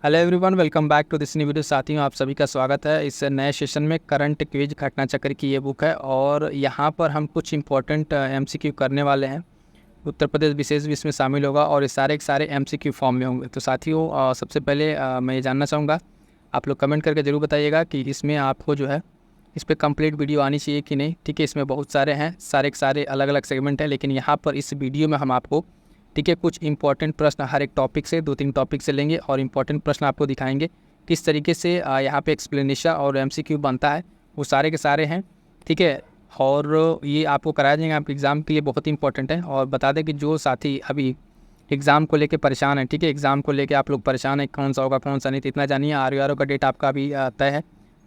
Hello everyone, welcome back to this new video. साथियों, आप सभी का स्वागत है इस नए सेशन में। करंट क्विज घटना चक्र की ये बुक है और यहाँ पर हम कुछ इंपॉर्टेंट एमसीक्यू करने वाले हैं। उत्तर प्रदेश विशेष भी इसमें शामिल होगा और ये सारे के सारे एमसीक्यू फॉर्म में होंगे। तो साथियों, सबसे पहले मैं ये जानना चाहूँगा, आप लोग कमेंट करके ज़रूर बताइएगा कि इसमें आपको जो है इस पर कंप्लीट वीडियो आनी चाहिए कि नहीं। ठीक है, इसमें बहुत सारे हैं, सारे के सारे अलग अलग सेगमेंट हैं, लेकिन यहाँ पर इस वीडियो में हम आपको ठीक है कुछ इंपॉर्टेंट प्रश्न हर एक टॉपिक से 2-3 टॉपिक से लेंगे और इंपॉर्टेंट प्रश्न आपको दिखाएंगे किस तरीके से यहाँ पे एक्सप्लेनेशन और एमसीक्यू बनता है। वो सारे के सारे हैं, ठीक है। और ये आपको कराया जाएंगे, आपके एग्ज़ाम के लिए बहुत इंपॉर्टेंट है। और बता दें कि जो साथी अभी एग्ज़ाम को लेके परेशान है, ठीक है, एग्ज़ाम को लेके आप लोग परेशान है कौन सा होगा कौन सा नहीं, तो इतना जानिए आर का डेट आपका अभी तय है,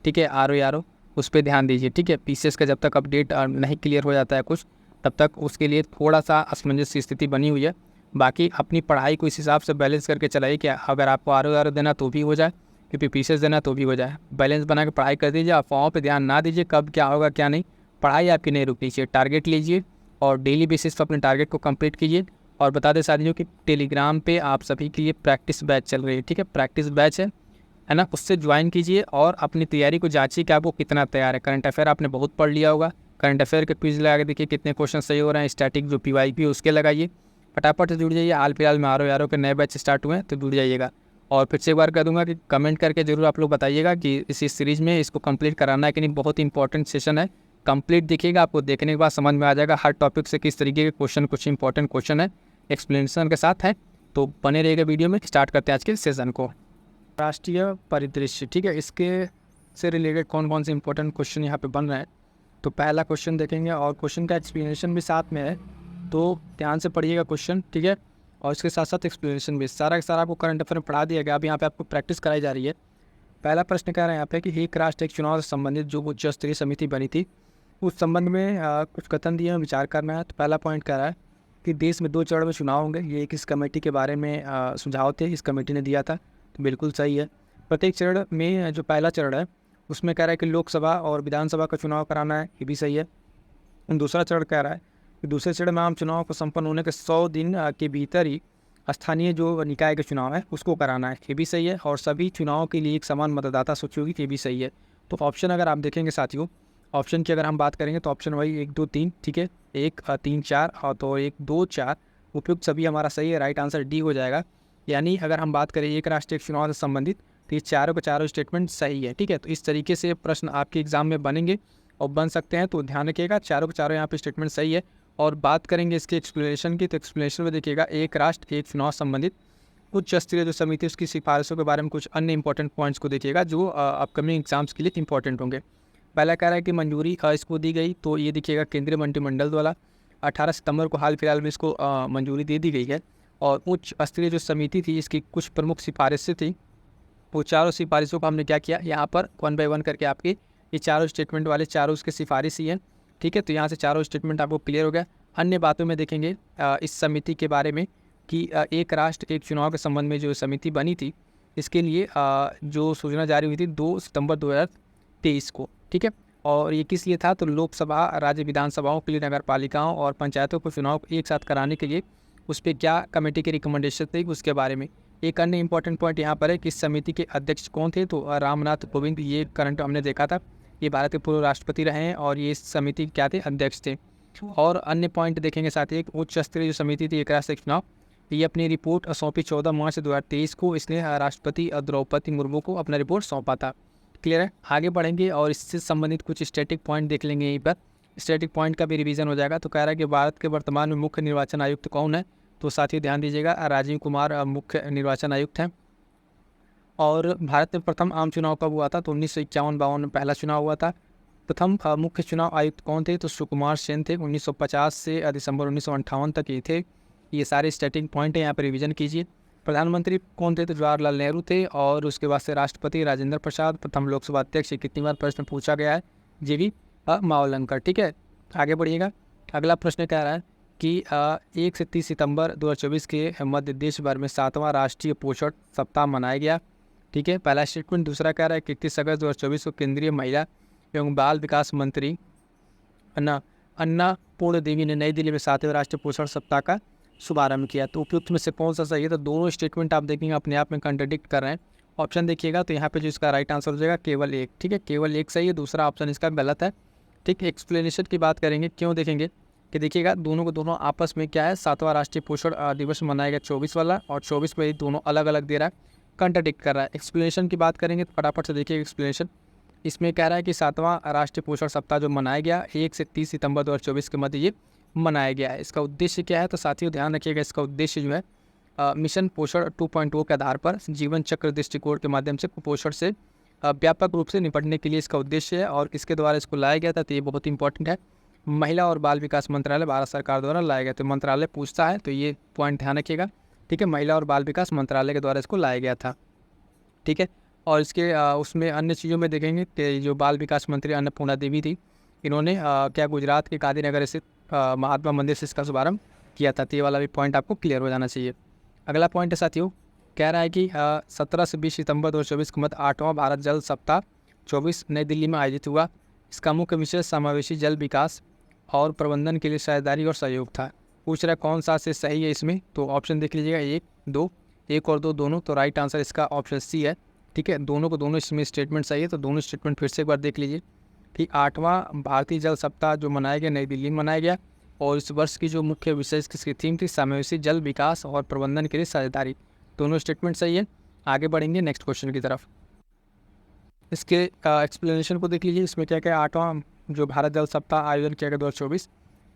ठीक है। आर उस पर ध्यान दीजिए, ठीक है। पीसीएस का जब तक अपडेट नहीं क्लियर हो जाता है कुछ, तब तक उसके लिए थोड़ा सा असमंजस की स्थिति बनी हुई है। बाकी अपनी पढ़ाई को इस हिसाब से बैलेंस करके चलाइए कि अगर आपको आर देना तो भी हो जाए, क्योंकि पीसीएस देना तो भी हो जाए। बैलेंस बना के पढ़ाई कर दीजिए, अफवाहों पे ध्यान ना दीजिए कब क्या होगा क्या नहीं। पढ़ाई आपकी नहीं रुकनी चाहिए, टारगेट लीजिए और डेली बेसिस पर अपने टारगेट को कंप्लीट कीजिए। और बता दें साथियों कि टेलीग्राम पे आप सभी के लिए प्रैक्टिस बैच चल रही है, ठीक है। प्रैक्टिस बैच है ना, उससे ज्वाइन कीजिए और अपनी तैयारी को जांचिए कि आपको कितना तैयार है। करंट अफेयर आपने बहुत पढ़ लिया होगा, करंट अफेयर के क्विज लगा के देखिए कितने क्वेश्चन सही हो रहे हैं। स्टैटिक जो पीवाईक्यू उसके लगाइए, फटाफट से जुड़ जाइए। हाल फिलहाल में आर के नए बैच स्टार्ट हुए हैं, तो जुड़ जाइएगा। और फिर से एक बार कह दूंगा कि कमेंट करके जरूर आप लोग बताइएगा कि इसी सीरीज़ में इसको कंप्लीट कराना है कि नहीं। बहुत इंपॉर्टेंट सेशन है, कंप्लीट देखिएगा, आपको देखने के बाद समझ में आ जाएगा हर टॉपिक से किस तरीके के क्वेश्चन, कुछ इंपॉर्टेंट क्वेश्चन है एक्सप्लेनेशन के साथ है। तो बने रहेगा वीडियो में। स्टार्ट करते हैं आज के सेशन को। राष्ट्रीय परिदृश्य, ठीक है, इसके से रिलेटेड कौन कौन से इंपॉर्टेंट क्वेश्चन यहाँ पे बन रहे हैं। तो पहला क्वेश्चन देखेंगे और क्वेश्चन का एक्सप्लेनेशन भी साथ में है, तो ध्यान से पढ़िएगा क्वेश्चन, ठीक है। और इसके साथ साथ एक्सप्लेनेशन भी सारा का सारा आपको करंट अफेयर में पढ़ा दिया गया। अब यहाँ पे आपको प्रैक्टिस कराई जा रही है। पहला प्रश्न कह रहे हैं यहाँ पे कि एक राष्ट्र एक चुनाव से संबंधित जो उच्च स्तरीय समिति बनी थी, उस संबंध में कुछ कथन दिए हैं, विचार करना है। तो पहला पॉइंट कह रहा है कि देश में 2 चरण में चुनाव होंगे। ये एक इस कमेटी के बारे में सुझाव थे, इस कमेटी ने दिया था, तो बिल्कुल सही है। प्रत्येक चरण में जो पहला चरण है उसमें कह रहा है कि लोकसभा और विधानसभा का चुनाव कराना है, ये भी सही है। दूसरा चरण कह रहा है कि दूसरे चरण में आम चुनाव को संपन्न होने के 100 दिन के भीतर ही स्थानीय जो निकाय का चुनाव है उसको कराना है, ये भी सही है। और सभी चुनावों के लिए एक समान मतदाता सूची होगी, ये भी सही है। तो ऑप्शन अगर आप देखेंगे साथियों, ऑप्शन की अगर हम बात करेंगे तो ऑप्शन वही 1, 2, 3, ठीक है, 1, 3, 4 और तो 1, 2, 4 उपयुक्त सभी हमारा सही है। राइट आंसर डी हो जाएगा। यानी अगर हम बात करें एक राष्ट्र एक चुनाव से संबंधित, तो ये चारों के चारों स्टेटमेंट सही है, ठीक है। तो इस तरीके से प्रश्न आपके एग्जाम में बनेंगे और बन सकते हैं, तो ध्यान रखिएगा चारों के चारों यहाँ पे स्टेटमेंट सही है। और बात करेंगे इसके एक्सप्लेनेशन की, तो एक्सप्लेनेशन में देखिएगा एक राष्ट्र एक चुनाव संबंधित उच्च स्तरीय जो समिति उसकी सिफारिशों के बारे में कुछ अन्य इंपॉर्टेंट पॉइंट्स को देखिएगा जो अपकमिंग एग्जाम्स के लिए इंपॉर्टेंट होंगे। पहला कह रहा है कि मंजूरी इसको दी गई, तो ये देखिएगा केंद्रीय मंत्रिमंडल द्वारा 18 सितंबर को हाल फिलहाल में इसको मंजूरी दे दी गई है। और उच्च स्तरीय जो समिति थी इसकी कुछ प्रमुख सिफारिशें थी, वो चारों सिफारिशों को हमने क्या किया, यहाँ पर 1 बाय 1 करके आपके ये चारों स्टेटमेंट वाले चारों उसके सिफारिश ही हैं, ठीक है। तो यहाँ से चारों स्टेटमेंट आपको क्लियर हो गया। अन्य बातों में देखेंगे इस समिति के बारे में कि एक राष्ट्र एक चुनाव के संबंध में जो समिति बनी थी, इसके लिए जो सूचना जारी हुई थी 2 सितंबर 2023 को, ठीक है। और ये किस लिए था, तो लोकसभा, राज्य विधानसभाओं के लिए, नगर पालिकाओं और पंचायतों को चुनाव एक साथ कराने के लिए उस पर क्या कमेटी की रिकमेंडेशन थी उसके बारे में। एक अन्य इंपॉर्टेंट पॉइंट यहाँ पर है कि इस समिति के अध्यक्ष कौन थे, तो रामनाथ कोविंद, ये करंट हमने देखा था, ये भारत के पूर्व राष्ट्रपति रहे हैं और ये इस समिति क्या थे, अध्यक्ष थे। और अन्य पॉइंट देखेंगे साथ ही, एक उच्च स्तरीय जो समिति थी एक राष्ट्र एक चुनाव, ये अपनी रिपोर्ट सौंपी 14 मार्च 2023 को, इसने राष्ट्रपति द्रौपदी मुर्मू को अपना रिपोर्ट सौंपा था। क्लियर है, आगे बढ़ेंगे और इससे संबंधित कुछ स्टैटिक पॉइंट देख लेंगे। यहीं पर स्टैटिक पॉइंट का भी रिवीजन हो जाएगा। तो कह रहा है कि भारत के वर्तमान में मुख्य निर्वाचन आयुक्त कौन है, तो साथियों ध्यान दीजिएगा राजीव कुमार मुख्य निर्वाचन आयुक्त हैं। और भारत में प्रथम आम चुनाव कब हुआ था, तो 1951-52 में पहला चुनाव हुआ था। प्रथम मुख्य चुनाव आयुक्त कौन थे, तो सुकुमार सेन थे, 1950 से दिसंबर 1958 तक ये थे। ये सारे स्टैटिक पॉइंट है, यहाँ पर रिवीजन कीजिए। प्रधानमंत्री कौन थे, तो जवाहरलाल नेहरू थे। और उसके बाद से राष्ट्रपति राजेंद्र प्रसाद, प्रथम लोकसभा अध्यक्ष, कितनी बार प्रश्न पूछा गया है, जी मावलंकर, ठीक है। आगे बढ़िएगा। अगला प्रश्न कह रहा है कि 1 से 30 सितंबर 2024 के मध्य देश भर में 7वां राष्ट्रीय पोषण सप्ताह मनाया गया, ठीक है, पहला स्टेटमेंट। दूसरा कह रहा है कि 31 अगस्त 2024 को केंद्रीय महिला एवं बाल विकास मंत्री अन्नापूर्ण देवी ने नई दिल्ली में 7वें राष्ट्रीय पोषण सप्ताह का शुभारंभ किया। तो उपयुक्त में से कौन सा सही है, तो दोनों स्टेटमेंट आप देखेंगे अपने आप में कंट्राडिक्ट कर रहे हैं ऑप्शन देखिएगा तो यहाँ पे जो इसका राइट आंसर हो जाएगा केवल एक। ठीक है, केवल एक सही है, दूसरा ऑप्शन इसका गलत है। ठीक है, एक्सप्लेनेशन की बात करेंगे, क्यों देखेंगे कि देखिएगा दोनों को दोनों आपस में क्या है, 7वां राष्ट्रीय पोषण दिवस मनाएगा 24 वाला, और 24 में ही दोनों अलग अलग दे रहा है, कंट्राडिक्ट कर रहा है। एक्सप्लेनेशन की बात करेंगे तो फटाफट से देखिए एक्सप्लेनेशन। इसमें कह रहा है कि 7वां राष्ट्रीय पोषण सप्ताह जो मनाया गया 1 से 30 सितंबर 2024 के मध्य ये मनाया गया है। इसका उद्देश्य क्या है, तो साथियों ध्यान रखिएगा, इसका उद्देश्य जो है मिशन पोषण 2.0 के आधार पर जीवन चक्र दृष्टिकोण के माध्यम से कुपोषण से व्यापक रूप से निपटने के लिए इसका उद्देश्य है, और इसके द्वारा इसको लाया गया था। तो ये बहुत इंपॉर्टेंट है, महिला और बाल विकास मंत्रालय भारत सरकार द्वारा लाया गया। तो मंत्रालय पूछता है तो ये पॉइंट ध्यान रखिएगा। ठीक है, महिला और बाल विकास मंत्रालय के द्वारा इसको लाया गया था। ठीक है, और इसके उसमें अन्य चीज़ों में देखेंगे कि जो बाल विकास मंत्री अन्नपूर्णा देवी थी, इन्होंने क्या गुजरात के गांधीनगर स्थित महात्मा मंदिर से इसका शुभारंभ किया था। तो ये वाला भी पॉइंट आपको क्लियर हो जाना चाहिए। अगला पॉइंट है साथियों, कह रहा है कि 17 से 20 सितंबर 2024 के मध्य 8वां भारत जल सप्ताह 24 नई दिल्ली में आयोजित हुआ। इसका मुख्य विषय समावेशी जल विकास और प्रबंधन के लिए साझेदारी और सहयोग था। पूछ रहा है कौन सा से सही है इसमें, तो ऑप्शन देख लीजिएगा, 1, 2, 1 और 2 दोनों। तो राइट आंसर इसका ऑप्शन सी है। ठीक है, दोनों को दोनों इसमें स्टेटमेंट सही है, तो दोनों स्टेटमेंट फिर से एक बार देख लीजिए कि 8वां भारतीय जल सप्ताह जो मनाया गया नई दिल्ली में मनाया गया, और इस वर्ष की जो मुख्य विषय इसकी थीम थी समावेशी जल विकास और प्रबंधन के लिए साझेदारी। दोनों स्टेटमेंट सही है। आगे बढ़ेंगे नेक्स्ट क्वेश्चन की तरफ। इसके एक्सप्लेनेशन को देख लीजिए। इसमें क्या क्या, 8वां जो भारत जल सप्ताह आयोजन किया गया 2024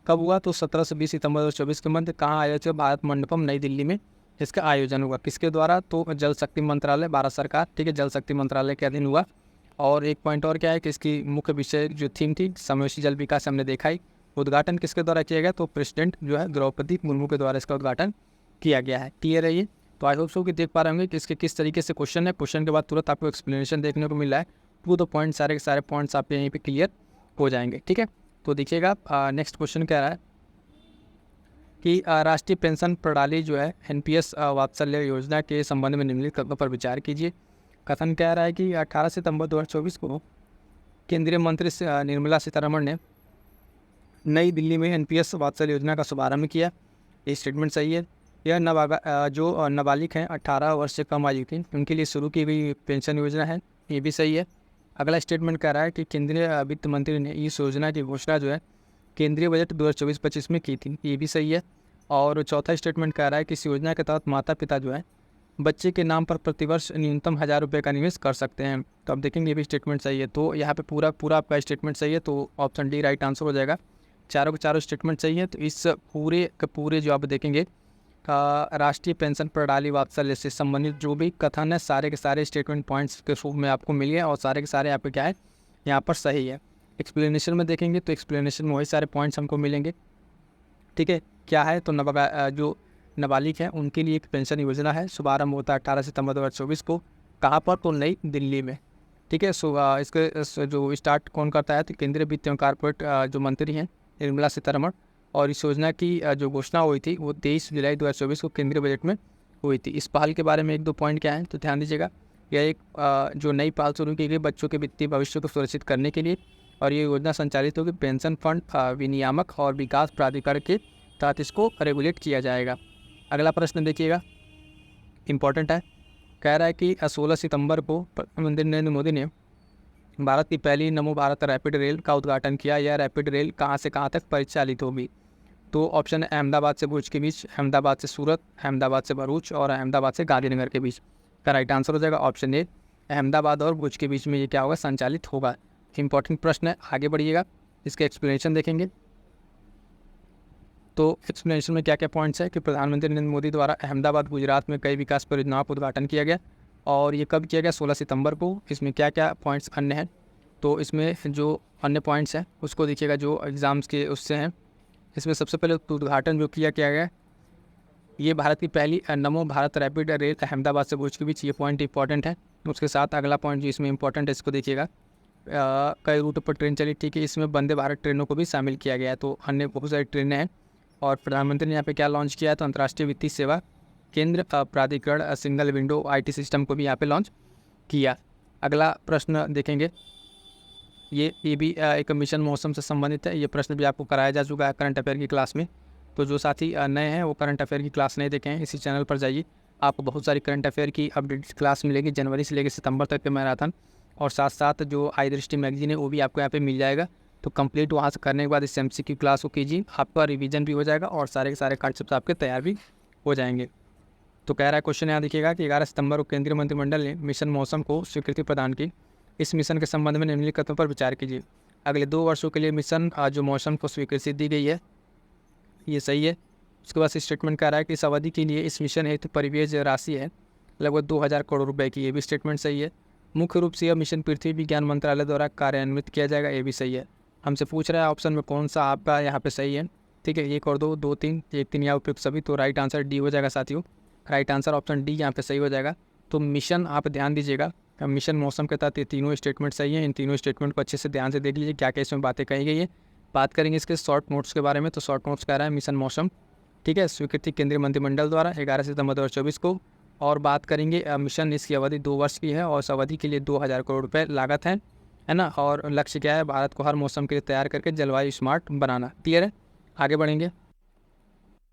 कब हुआ, तो 17 से 20 सितंबर 2024 के मध्य कहाँ आयोजित, भारत मंडपम नई दिल्ली में इसका आयोजन हुआ। किसके द्वारा, तो जल शक्ति मंत्रालय भारत सरकार। ठीक है, जल शक्ति मंत्रालय के अधीन हुआ। और एक पॉइंट और क्या है कि इसकी मुख्य विषय जो थीम थी समावेशी जल विकास, हमने देखा ही। उद्घाटन किसके द्वारा किया गया, तो प्रेसिडेंट जो है द्रौपदी मुर्मू के द्वारा इसका उद्घाटन किया गया है। क्लियर है ये। तो आई होप सो कि देख पा रहे होंगे कि इसके किस तरीके से क्वेश्चन है। क्वेश्चन के बाद तुरंत आपको एक्सप्लेनेशन देखने को मिल रहा है। टू द पॉइंट सारे के सारे पॉइंट्स आपके यहीं पे क्लियर हो जाएंगे। ठीक है, तो देखिएगा नेक्स्ट क्वेश्चन कह रहा है कि राष्ट्रीय पेंशन प्रणाली जो है एनपीएस वात्सल्य योजना के संबंध में निम्नलिखित कथनों पर विचार कीजिए। कथन कह रहा है कि 18 सितंबर 2024 को केंद्रीय मंत्री निर्मला सीतारमण ने नई दिल्ली में एनपीएस वात्सल्य योजना का शुभारंभ किया। ये स्टेटमेंट सही है। यह जो नाबालिग हैं 18 वर्ष से कम आयु की, उनके लिए शुरू की गई पेंशन योजना है। ये भी सही है। अगला स्टेटमेंट कह रहा है कि केंद्रीय वित्त मंत्री ने इस योजना की घोषणा जो है केंद्रीय बजट 2024-25 में की थी। ये भी सही है। और चौथा स्टेटमेंट कह रहा है कि इस योजना के तहत माता पिता जो है बच्चे के नाम पर प्रतिवर्ष न्यूनतम 1000 रुपये का निवेश कर सकते हैं। तो आप देखेंगे ये भी स्टेटमेंट सही है। तो यहाँ पे पूरा आपका स्टेटमेंट सही है, तो ऑप्शन डी राइट आंसर हो जाएगा। चारों के चारों स्टेटमेंट सही है। तो इस पूरे के पूरे जो आप देखेंगे राष्ट्रीय पेंशन प्रणाली वात्सल्य से संबंधित जो भी कथन है सारे के सारे स्टेटमेंट पॉइंट्स के रूप में आपको मिल गए, और सारे के सारे आपके क्या है यहाँ पर सही है। एक्सप्लेनेशन में देखेंगे तो एक्सप्लेनेशन में वही सारे पॉइंट्स हमको मिलेंगे। ठीक है, क्या है, तो जो नाबालिग हैं उनके लिए एक पेंशन योजना है। शुभारंभ होता है 18 सितंबर 2024 को। कहाँ पर, तो नई दिल्ली में। ठीक है, सो इसके जो स्टार्ट कौन करता है, तो केंद्रीय वित्त एवं कारपोरेट जो मंत्री हैं निर्मला सीतारमण। और इस योजना की जो घोषणा हुई थी वो 23 जुलाई 2024 को केंद्रीय बजट में हुई थी। इस पहल के बारे में 1-2 पॉइंट क्या है, तो ध्यान दीजिएगा। यह एक जो नई पहल शुरू की गई बच्चों के वित्तीय भविष्य को सुरक्षित करने के लिए, और ये योजना संचालित होगी पेंशन फंड विनियामक और विकास प्राधिकरण के तहत इसको रेगुलेट किया जाएगा। अगला प्रश्न देखिएगा, इम्पॉर्टेंट है। कह रहा है कि 16 सितंबर को प्रधानमंत्री नरेंद्र मोदी ने भारत की पहली नमो भारत रैपिड रेल का उद्घाटन किया। यह रैपिड रेल कहाँ से कहाँ तक परिचालित होगी, तो ऑप्शन है अहमदाबाद से भुज के बीच, अहमदाबाद से सूरत, अहमदाबाद से भरूच और अहमदाबाद से गांधीनगर के बीच। का राइट आंसर हो जाएगा ऑप्शन ए, अहमदाबाद और भुज के बीच में ये क्या होगा, संचालित होगा। इंपॉर्टेंट प्रश्न है, आगे बढ़िएगा। इसके एक्सप्लेनेशन देखेंगे तो एक्सप्लेनेशन में क्या क्या पॉइंट्स है कि प्रधानमंत्री नरेंद्र मोदी द्वारा अहमदाबाद गुजरात में कई विकास परियोजनाओं का उद्घाटन किया गया, और ये कब किया गया, 16 सितंबर को। इसमें क्या क्या पॉइंट्स अन्य हैं, तो इसमें जो अन्य पॉइंट्स हैं उसको देखिएगा जो एग्ज़ाम्स के उससे हैं। इसमें सबसे पहले उद्घाटन जो किया गया ये भारत की पहली नमो भारत रैपिड रेल अहमदाबाद से भुज के बीच, ये पॉइंट इंपॉर्टेंट है। उसके साथ अगला पॉइंट जो इसमें इंपॉर्टेंट है इसको देखिएगा, कई रूट पर ट्रेन चली। ठीक है, इसमें वंदे भारत ट्रेनों को भी शामिल किया गया है, तो अन्य बहुत सारी ट्रेनें हैं। और प्रधानमंत्री ने यहाँ पे क्या लॉन्च किया है, तो अंतर्राष्ट्रीय वित्तीय सेवा केंद्र प्राधिकरण सिंगल विंडो IT सिस्टम को भी यहाँ पे लॉन्च किया। अगला प्रश्न देखेंगे, ये भी एक मिशन मौसम से संबंधित है। ये प्रश्न भी आपको कराया जा चुका है करंट अफेयर की क्लास में। तो जो साथी नए हैं वो करंट अफेयर की क्लास नहीं देखें हैं, इसी चैनल पर जाइए, आपको बहुत सारी करंट अफेयर की अपडेट क्लास मिलेगी जनवरी से लेकर सितंबर तक के मैराथन, और साथ साथ जो आई दृष्टि मैगजीन है वो भी आपको यहाँ पे मिल जाएगा। तो कंप्लीट वहाँ से करने के बाद इस MCQ क्लास को कीजिए, आपका रिवीजन भी हो जाएगा और सारे के सारे कॉन्सेप्ट आपके तैयार भी हो जाएंगे। तो कह रहा है क्वेश्चन यहाँ देखिएगा कि 11 सितंबर को केंद्रीय मंत्रिमंडल ने मिशन मौसम को स्वीकृति प्रदान की। इस मिशन के संबंध में निम्नलिखित कथनों पर विचार कीजिए। अगले 2 वर्षों के लिए मिशन जो मौसम को स्वीकृति दी गई है, ये सही है। उसके बाद स्टेटमेंट कह रहा है कि इस अवधि के लिए इस मिशन हेतु परिव्यय राशि है लगभग 2000 करोड़ रुपए की, ये भी स्टेटमेंट सही है। मुख्य रूप से यह मिशन पृथ्वी विज्ञान मंत्रालय द्वारा कार्यान्वित किया जाएगा, ये भी सही है। हमसे पूछ रहा है ऑप्शन में कौन सा आपका यहाँ पे सही है, ठीक है। 1 और 2, 2, 3, 1, 3 या उपयुक्त सभी, तो राइट आंसर डी हो जाएगा साथियों। राइट आंसर ऑप्शन डी यहाँ पे सही हो जाएगा। तो मिशन आप ध्यान दीजिएगा, मिशन मौसम के तहत ये तीनों स्टेटमेंट सही है। इन तीनों स्टेटमेंट को अच्छे से ध्यान से देख लीजिए क्या क्या इसमें बातें कही गई है। बात करेंगे इसके शॉर्ट नोट्स के बारे में, तो शॉर्ट नोट्स कह रहा है मिशन मौसम, ठीक है, स्वीकृति केंद्रीय मंत्रिमंडल द्वारा 11 सितंबर 2024 को। और बात करेंगे मिशन, इसकी अवधि 2 वर्ष की है और इस अवधि के लिए 2000 करोड़ रुपये लागत है ना। और लक्ष्य क्या है, भारत को हर मौसम के लिए तैयार करके जलवायु स्मार्ट बनाना। क्लियर है, आगे बढ़ेंगे।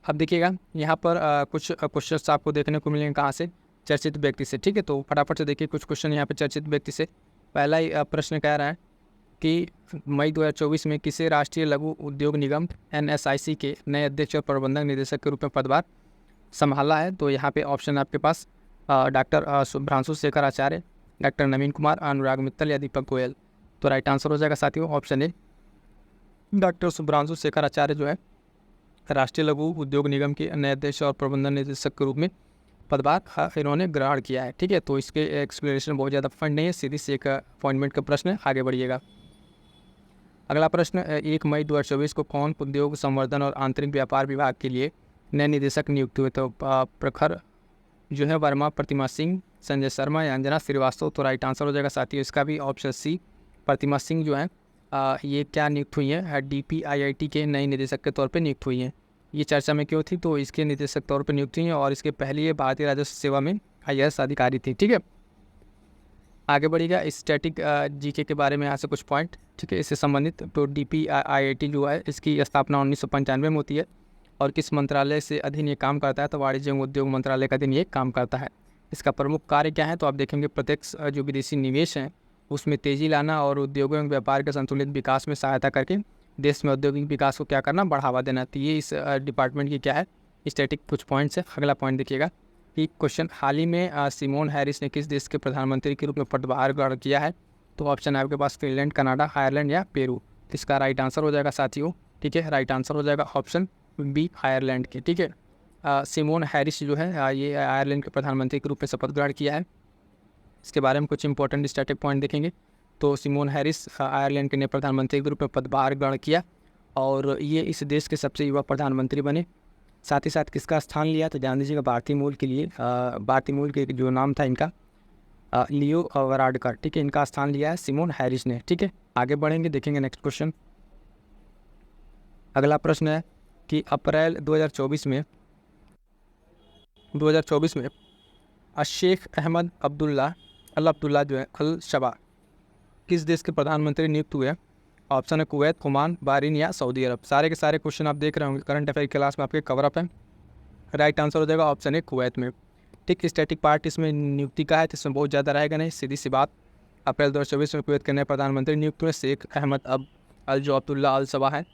अब देखिएगा यहाँ पर कुछ क्वेश्चन आपको देखने को मिलेंगे कहाँ से, चर्चित व्यक्ति से, ठीक है। तो फटाफट से देखिए कुछ क्वेश्चन यहाँ पे चर्चित व्यक्ति से। पहला ही प्रश्न कह रहा है कि मई 2024 में किसे राष्ट्रीय लघु उद्योग निगम NSIC के नए अध्यक्ष और प्रबंधक निदेशक के रूप में पदभार संभाला है। तो यहाँ पे ऑप्शन आपके पास डॉक्टर शुभ्रांशु शेखर आचार्य, डॉक्टर नवीन कुमार, अनुराग मित्तल या दीपक गोयल। तो राइट आंसर हो जाएगा साथियों option A, doctor Shubhranshu Shekhar Acharya जो है राष्ट्रीय लघु उद्योग निगम के नए अध्यक्ष और प्रबंधन निदेशक के रूप में पदभार इन्होंने ग्रहण किया है, ठीक है। तो इसके एक्सप्लेनेशन बहुत ज़्यादा फंड नहीं है, सीधी से एक अपॉइंटमेंट का प्रश्न है। आगे बढ़िएगा। अगला प्रश्न, 1 मई 2024 को कौन उद्योग संवर्धन और आंतरिक व्यापार विभाग के लिए नए निदेशक नियुक्त हुए। तो प्रखर जो है वर्मा, प्रतिमा सिंह, संजय शर्मा या अंजना श्रीवास्तव। तो राइट आंसर हो जाएगा साथियों इसका भी ऑप्शन सी, प्रतिमा सिंह जो है ये क्या नियुक्त हुई है, DPIIT के नई निदेशक के तौर पे नियुक्त हुई हैं। ये चर्चा में क्यों थी, तो इसके निदेशक तौर पे नियुक्त हुई हैं और इसके पहले ये भारतीय राजस्व सेवा में IAS अधिकारी थी, ठीक है। आगे बढ़ेगा। स्टैटिक GK के बारे में यहाँ से कुछ पॉइंट, ठीक है, इससे संबंधित। तो DPIIT जो है इसकी स्थापना 1995 में होती है और किस मंत्रालय से अधीन ये काम करता है, तो वाणिज्य एवं उद्योग मंत्रालय का अधीन ये काम करता है। इसका प्रमुख कार्य क्या है, तो आप देखेंगे प्रत्यक्ष जो विदेशी निवेश हैं उसमें तेज़ी लाना और उद्योगों एवं व्यापार के संतुलित विकास में सहायता करके देश में औद्योगिक विकास को क्या करना, बढ़ावा देना। तो ये इस डिपार्टमेंट की क्या है, स्टैटिक कुछ पॉइंट्स है। अगला पॉइंट देखिएगा कि क्वेश्चन, हाल ही में सिमोन हैरिस ने किस देश के प्रधानमंत्री के रूप में पदभार ग्रहण किया है। तो ऑप्शन है आपके पास फिनलैंड, कनाडा, आयरलैंड या पेरू। इसका राइट आंसर हो जाएगा साथियों, ठीक है, राइट आंसर हो जाएगा ऑप्शन बी, आयरलैंड के, ठीक है। सिमोन हैरिस जो है ये आयरलैंड के प्रधानमंत्री के रूप में शपथ ग्रहण किया है। इसके बारे में कुछ इंपॉर्टेंट स्टैटिक पॉइंट देखेंगे। तो सिमोन हैरिस आयरलैंड के नए प्रधानमंत्री के रूप में पदभार ग्रहण किया और ये इस देश के सबसे युवा प्रधानमंत्री बने। साथ ही साथ किसका स्थान लिया, तो जान दीजिएगा भारतीय मूल के लिए, भारतीय मूल के जो नाम था इनका लियो वराडकर, ठीक है, इनका स्थान लिया है सिमोन हैरिस ने, ठीक है। आगे बढ़ेंगे, देखेंगे नेक्स्ट क्वेश्चन। अगला प्रश्न है कि अप्रैल 2024 में शेख अहमद अब्दुल्ला जो है अल शबा किस देश के प्रधानमंत्री नियुक्त हुए। ऑप्शन है कुवैत, ओमान, बहरीन या सऊदी अरब। सारे के सारे क्वेश्चन आप देख रहे होंगे करंट अफेयर क्लास में आपके कवर अप है। राइट आंसर हो जाएगा ऑप्शन है कुवैत में, ठीक। स्टैटिक पार्ट इसमें नियुक्ति का है तो इसमें बहुत ज़्यादा रहेगा नहीं, सीधी सी बात। अप्रैल 2024 में कुवैत के नए प्रधानमंत्री नियुक्त हुए शेख अहमद अब्दुल्ला अल शबा है।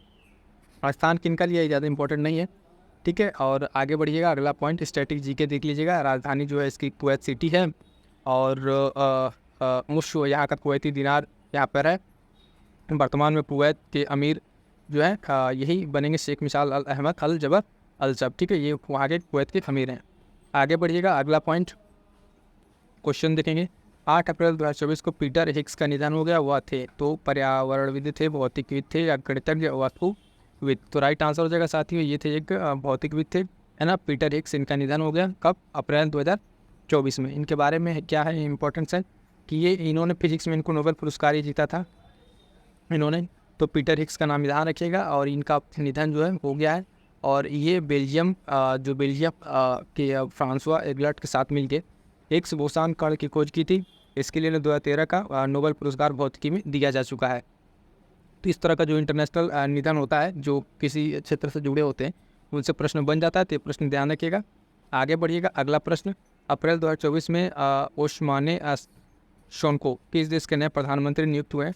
स्थान किनका लिया ज़्यादा इंपॉर्टेंट नहीं है, ठीक है। और आगे बढ़िएगा। अगला पॉइंट स्टैटिक GK देख लीजिएगा। राजधानी जो है इसकी कुवैत सिटी है और मुश्व यहाँ का कुवैती दिनार यहाँ पर है। वर्तमान में कुवैत के अमीर जो है यही बनेंगे शेख मिसाल अल अहमद अल जबर अल सब, ठीक है, ये वहाँ के कुवैत के अमीर हैं। आगे बढ़िएगा। अगला पॉइंट क्वेश्चन देखेंगे। 8 अप्रैल 2024 को पीटर हिग्स का निधन हो गया, वह थे तो पर्यावरणविद थे, भौतिकविद थे या गणितज्ञ, वास्तुविद। तो राइट आंसर हो जाएगा साथियों ये थे एक भौतिकविद थे, है ना, पीटर हिग्स। इनका निधन हो गया कब, अप्रैल 2024 में। इनके बारे में क्या है इंपॉर्टेंस है कि ये इन्होंने फिजिक्स में इनको नोबेल पुरस्कार ही जीता था इन्होंने। तो पीटर हिग्स का नाम ध्यान रखिएगा और इनका निधन जो है हो गया है। और ये बेल्जियम के फ्रांसवा एगलट के साथ मिलकर हिग्स बोसान कण की खोज की थी। इसके लिए 2013 का नोबेल पुरस्कार भौतिकी में दिया जा चुका है। तो इस तरह का जो इंटरनेशनल निधन होता है, जो किसी क्षेत्र से जुड़े होते हैं उनसे प्रश्न बन जाता है, तो ये प्रश्न ध्यान रखिएगा। आगे बढ़िएगा। अगला प्रश्न, अप्रैल 2024 में ओस्माने सोंको किस देश के नए प्रधानमंत्री नियुक्त हुए हैं?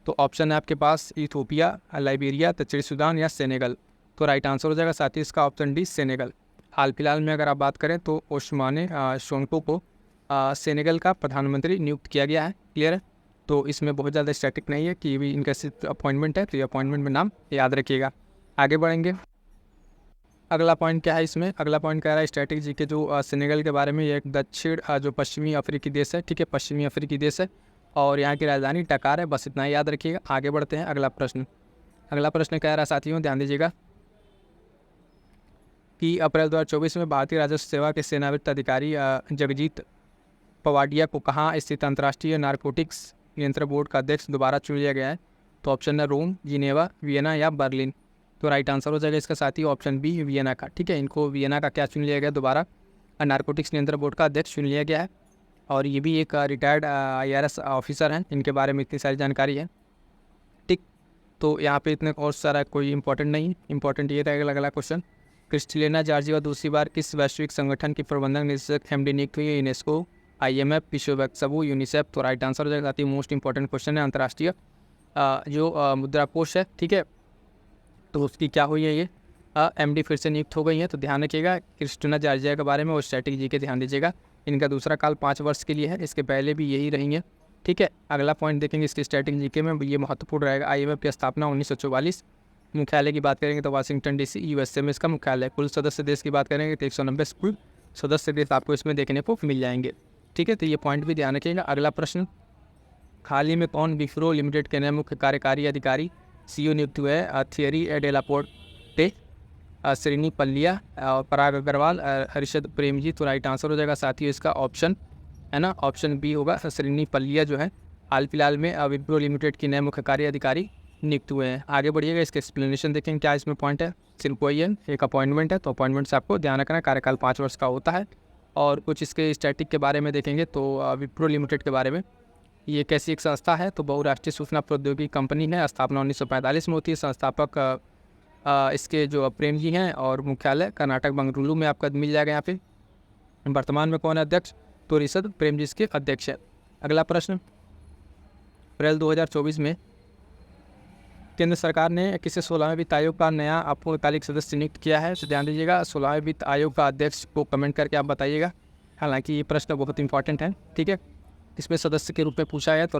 तो ऑप्शन है आपके पास इथियोपिया, लाइबेरिया, दक्षिण सूडान या सेनेगल। तो राइट आंसर हो जाएगा साथी इसका ऑप्शन डी सेनेगल। हाल फिलहाल में अगर आप बात करें तो ओस्माने सोंको को सेनेगल का प्रधानमंत्री नियुक्त किया गया है। क्लियर है? तो इसमें बहुत ज़्यादा स्टैटिक नहीं है कि ये भी इनका सिर्फ अपॉइंटमेंट है, तो ये अपॉइंटमेंट में नाम याद रखिएगा। आगे बढ़ेंगे। अगला पॉइंट क्या है इसमें? अगला पॉइंट कह रहा है स्टैटिक जी के जो सेनेगल के बारे में। ये एक दक्षिण जो पश्चिमी अफ्रीकी देश है, ठीक है, पश्चिमी अफ्रीकी देश है और यहाँ की राजधानी डकार है। बस इतना ही याद रखिएगा। आगे बढ़ते हैं। अगला प्रश्न कह रहा है साथियों, ध्यान दीजिएगा कि अप्रैल 2024 में भारतीय राजस्व सेवा के सेवानिवृत्त अधिकारी जगजीत पवाडिया को कहाँ स्थित अंतर्राष्ट्रीय नारकोटिक्स नियंत्रण बोर्ड का अध्यक्ष दोबारा चुन लिया गया है? तो ऑप्शन है रोम, जिनेवा, वियना या बर्लिन। तो राइट आंसर हो जाएगा इसका साथी ऑप्शन बी वियना का। ठीक है, इनको वियना का क्या चुन लिया गया? दोबारा नारकोटिक्स नियंत्रण बोर्ड का अध्यक्ष चुन लिया गया है और ये भी एक रिटायर्ड IRS ऑफिसर हैं, इनके बारे में इतनी सारी जानकारी है। ठीक, तो यहाँ पे इतने और सारा कोई इंपॉर्टेंट नहीं है। इंपॉर्टेंट ये रहेगा अगला क्वेश्चन, क्रिस्टलिना जॉर्जिवा दूसरी बार किस वैश्विक संगठन की प्रबंधक निदेशक MD नियुक्त हुई है? यूनेस्को, IMF, विश्व बैंक समूह, यूनिसेफ। तो राइट आंसर हो जाएगा साथी मोस्ट इंपॉर्टेंट क्वेश्चन है, अंतर्राष्ट्रीय जो मुद्रा कोष है, ठीक है, तो उसकी क्या हुई है? ये MD फिर से नियुक्त हो गई है। तो ध्यान रखिएगा क्रिस्टिना जॉर्जिया के बारे में और स्टैटिक जी के ध्यान दीजिएगा। इनका दूसरा काल 5 वर्ष के लिए है, इसके पहले भी यही रही है। ठीक है, अगला पॉइंट देखेंगे इसके स्टैटिक जी के में, ये महत्वपूर्ण रहेगा। IMF की स्थापना 1944। मुख्यालय की बात करेंगे तो वाशिंगटन DC USA में इसका मुख्यालय। कुल सदस्य देश की बात करेंगे तो 190 कुल सदस्य देश आपको इसमें देखने को मिल जाएंगे। ठीक है, तो ये पॉइंट भी ध्यान रखिएगा। अगला प्रश्न, हाल ही में कौन विप्रो लिमिटेड के नए मुख्य कार्यकारी अधिकारी CEO नियुक्त हुए हैं? थियरी डेलापोर्टे, श्रीनी पल्लिया, पराग अग्रवाल, हर्षद प्रेमजी। तो राइट आंसर हो जाएगा साथियों इसका ऑप्शन है ना, ऑप्शन बी होगा। श्रीनी पल्लिया जो है हाल फिलहाल में विप्रो लिमिटेड के नए मुख्य कार्य अधिकारी नियुक्त हुए हैं। आगे बढ़िएगा, इसके एक्सप्लेनेशन देखेंगे क्या इसमें पॉइंट है। सिर्फ वही है, एक अपॉइंटमेंट है, तो अपॉइंटमेंट से आपको ध्यान रखना है, कार्यकाल 5 वर्ष का होता है। और कुछ इसके स्टैटिक के बारे में देखेंगे तो विप्रो लिमिटेड के बारे में, ये कैसी एक संस्था है? तो बहुराष्ट्रीय सूचना प्रौद्योगिकी कंपनी है, स्थापना 1945 में होती है। संस्थापक इसके जो प्रेम जी हैं और मुख्यालय कर्नाटक बंगलुरु में आपका मिल जाएगा। यहाँ पे वर्तमान में कौन है अध्यक्ष? तो ऋषभ प्रेम जी इसके अध्यक्ष है। अगला प्रश्न, अप्रैल 2024 में केंद्र सरकार ने किसे 16वें वित्त आयोग का नया अपूर्णकालिक सदस्य नियुक्त किया है? तो ध्यान दीजिएगा 16वें वित्त आयोग का अध्यक्ष को कमेंट करके आप बताइएगा। हालांकि ये प्रश्न बहुत इंपॉर्टेंट है। ठीक है, इसमें सदस्य के रूप में पूछा है तो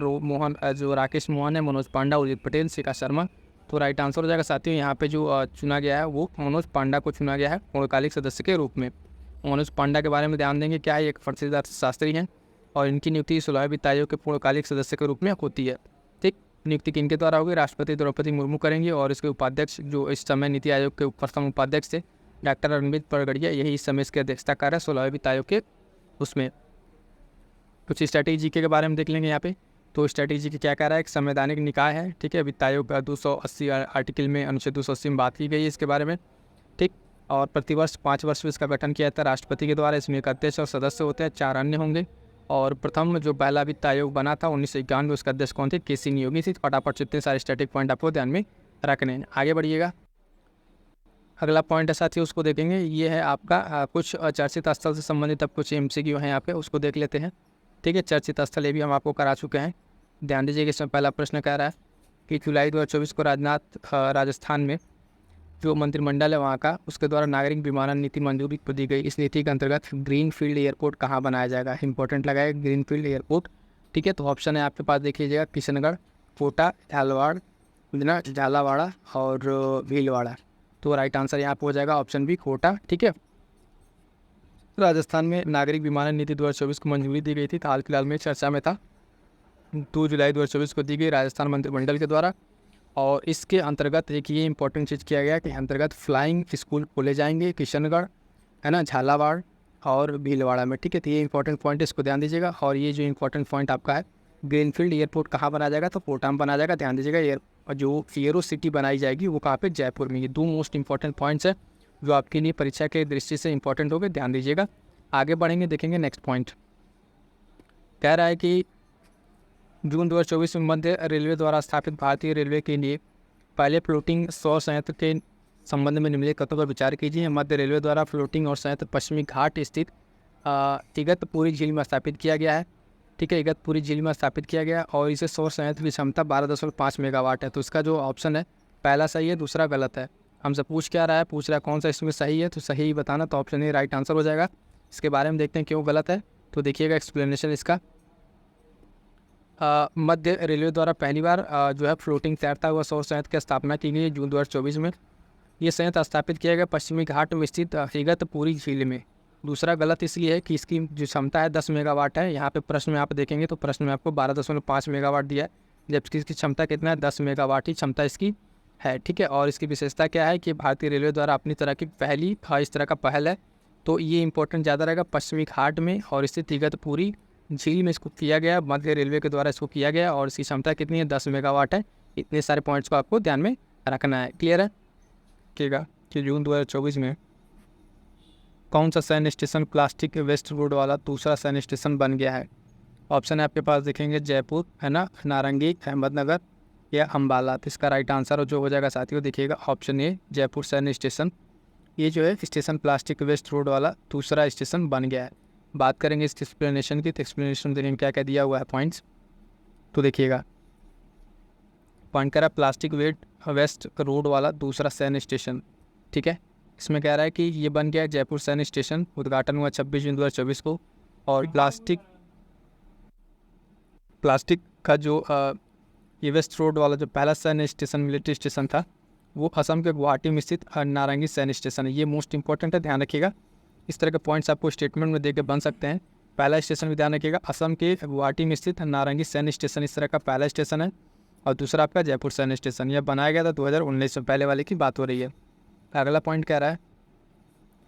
जो राकेश मोहन है, मनोज पांडा, उदित पटेल, शिखा शर्मा। तो राइट आंसर हो जाएगा साथियों यहाँ पे जो चुना गया है वो मनोज पांडा को चुना गया है पूर्णकालिक सदस्य के रूप में। मनोज पांडा के बारे में ध्यान देंगे, क्या है, एक प्रसिद्ध अर्थशास्त्री हैं और इनकी नियुक्ति 16वें वित्त आयोग के पूर्णकालिक सदस्य के रूप में होती है। ठीक, नियुक्ति किनके द्वारा होगी? राष्ट्रपति द्रौपदी मुर्मू करेंगे और इसके उपाध्यक्ष जो इस समय नीति आयोग के प्रथम उपाध्यक्ष थे डॉक्टर अरविंद परगड़िया, यही इस समय इसकी अध्यक्षता कर रहे हैं 16वें वित्त आयोग के। उसमें कुछ स्ट्रैटेजी के बारे में देख लेंगे यहाँ पे। तो स्ट्रैटेजी की क्या कह रहा है? एक संवैधानिक निकाय है, ठीक है, वित्त आयोग 280 आर्टिकल में अनुच्छेद 280 में बात की गई है इसके बारे में। ठीक, और प्रतिवर्ष 5 वर्ष में इसका गठन किया जाता है राष्ट्रपति के द्वारा। इसमें एक अध्यक्ष और सदस्य होते हैं, 4 अन्य होंगे। और प्रथम जो पहला वित्त आयोग बना था 1951 में, उसका अध्यक्ष कौन थे? KC नियोगी थी। फटाफट जितने सारे स्टैटिक पॉइंट आपको ध्यान में रखने हैं। आगे बढ़िएगा, अगला पॉइंट है साथियों उसको देखेंगे। ये है आपका कुछ चर्चित स्थल से संबंधित अब कुछ MCQ हैं यहाँ पे, उसको देख लेते हैं। ठीक है, चर्चित स्थल ये भी हम आपको करा चुके हैं। ध्यान दीजिए कि इसमें पहला प्रश्न कह रहा है कि जुलाई 2024 को राजस्थान में जो मंत्रिमंडल है वहाँ का, उसके द्वारा नागरिक विमानन नीति मंजूरी को दी गई। इस नीति के अंतर्गत ग्रीनफील्ड एयरपोर्ट कहाँ बनाया जाएगा? इंपॉर्टेंट लगा है ग्रीनफील्ड एयरपोर्ट। ठीक है, तो ऑप्शन है आपके पास देख लीजिएगा, किशनगढ़, कोटा, झालावाड़ा और भीलवाड़ा। तो राइट आंसर यहाँ पर हो जाएगा ऑप्शन बी, कोटा। ठीक है, राजस्थान में नागरिक विमानन नीति 2024 को मंजूरी दी गई थी, हाल फिलहाल में चर्चा में था। 2 जुलाई 2024 को दी गई राजस्थान मंत्रिमंडल के द्वारा। और इसके अंतर्गत एक ये इंपॉर्टेंट चीज़ किया गया कि अंतर्गत फ्लाइंग स्कूल खोले जाएंगे किशनगढ़, है ना, झालावाड़ और भीलवाड़ा में। ठीक है, तो ये इंपॉर्टेंट पॉइंट इसको ध्यान दीजिएगा। और ये जो इंपॉर्टेंट पॉइंट आपका है, ग्रीनफील्ड एयरपोर्ट कहाँ बनाया जाएगा? तो कोटा में बनाया जाएगा। ध्यान दीजिएगा, जो एयरो सिटी बनाई जाएगी वो कहाँ पे? जयपुर में। ये 2 मोस्ट इंपॉर्टेंट पॉइंट्स है जो आपके लिए परीक्षा के दृष्टि से इंपॉर्टेंट होंगे, ध्यान दीजिएगा। आगे बढ़ेंगे, देखेंगे नेक्स्ट पॉइंट। कह रहा है कि जून 2024 में मध्य रेलवे द्वारा स्थापित भारतीय रेलवे के लिए पहले फ्लोटिंग सौर संयंत्र के संबंध में निम्नलिखित कथनों पर विचार कीजिए। मध्य रेलवे द्वारा फ्लोटिंग और संयंत्र पश्चिमी घाट स्थित इगतपुरी झील में स्थापित किया गया है। ठीक है, इगतपुरी झील में स्थापित किया गया और इसे सौर संयंत्र की क्षमता 12.5 मेगावाट है। तो इसका जो ऑप्शन है पहला सही है, दूसरा गलत है। हमसे पूछ क्या रहा है, पूछ रहा है कौन सा इसमें सही है, तो सही बताना, तो ऑप्शन ए राइट आंसर हो जाएगा। इसके बारे में देखते हैं क्यों गलत है। तो देखिएगा एक्सप्लेनेशन इसका। मध्य रेलवे द्वारा पहली बार जो है फ्लोटिंग तैरता हुआ सौर संयंत्र की स्थापना की गई जून 2024 में। ये संयंत्र स्थापित किया गया पश्चिमी घाट में स्थित इगतपुरी झील में। दूसरा गलत इसलिए है कि इसकी जो क्षमता है 10 मेगावाट है। यहाँ पे प्रश्न में आप देखेंगे तो प्रश्न में आपको 12.5 मेगावाट दिया है, जबकि इसकी क्षमता कितना है, 10 मेगावाट ही क्षमता इसकी है। ठीक है, और इसकी विशेषता क्या है कि भारतीय रेलवे द्वारा अपनी तरह की पहली इस तरह का पहल है। तो ये इंपॉर्टेंट ज़्यादा रहेगा, पश्चिमी घाट में और स्थित इगतपुरी झील में इसको किया गया, मध्य रेलवे के द्वारा इसको किया गया और इसकी क्षमता कितनी है, 10 मेगावाट है। इतने सारे पॉइंट्स को आपको ध्यान में रखना है। क्लियर है कि जून 2024 में कौन सा सैन्य स्टेशन प्लास्टिक वेस्ट रोड वाला दूसरा सैन्य स्टेशन बन गया है। ऑप्शन है आपके पास देखेंगे, जयपुर है ना, नारंगी, अहमदनगर या अम्बाला। तो इसका राइट आंसर जो हो जाएगा साथियों, देखिएगा ऑप्शन ए जयपुर सैन्य स्टेशन। ये जो है स्टेशन प्लास्टिक वेस्ट रोड वाला दूसरा स्टेशन बन गया है। बात करेंगे इसकी एक्सप्लेनेशन की, तो एक्सप्लेनेशन देखेंगे क्या क्या दिया हुआ है पॉइंट्स। तो देखिएगा पॉइंट करा प्लास्टिक वेस्ट रोड वाला दूसरा सैन्य स्टेशन। ठीक है, इसमें कह रहा है कि ये बन गया जयपुर सैन्य स्टेशन, उद्घाटन हुआ 26 जून 2024 को। और प्लास्टिक का जो ये वेस्ट रोड वाला जो पहला सैन्य स्टेशन मिलिट्री स्टेशन था वो असम के गुवाहाटी में स्थित नारंगी सैन्य स्टेशन है। ये मोस्ट इंपॉर्टेंट है, ध्यान रखिएगा। इस तरह के पॉइंट्स आपको स्टेटमेंट में देके बन सकते हैं। पहला स्टेशन भी ध्यान रखिएगा, असम के गुवाहाटी में स्थित नारंगी सैन्य स्टेशन इस तरह का पहला स्टेशन है। और दूसरा आपका जयपुर सैन्य स्टेशन, यह बनाया गया था 2019 में, पहले वाले की बात हो रही है। अगला पॉइंट कह रहा है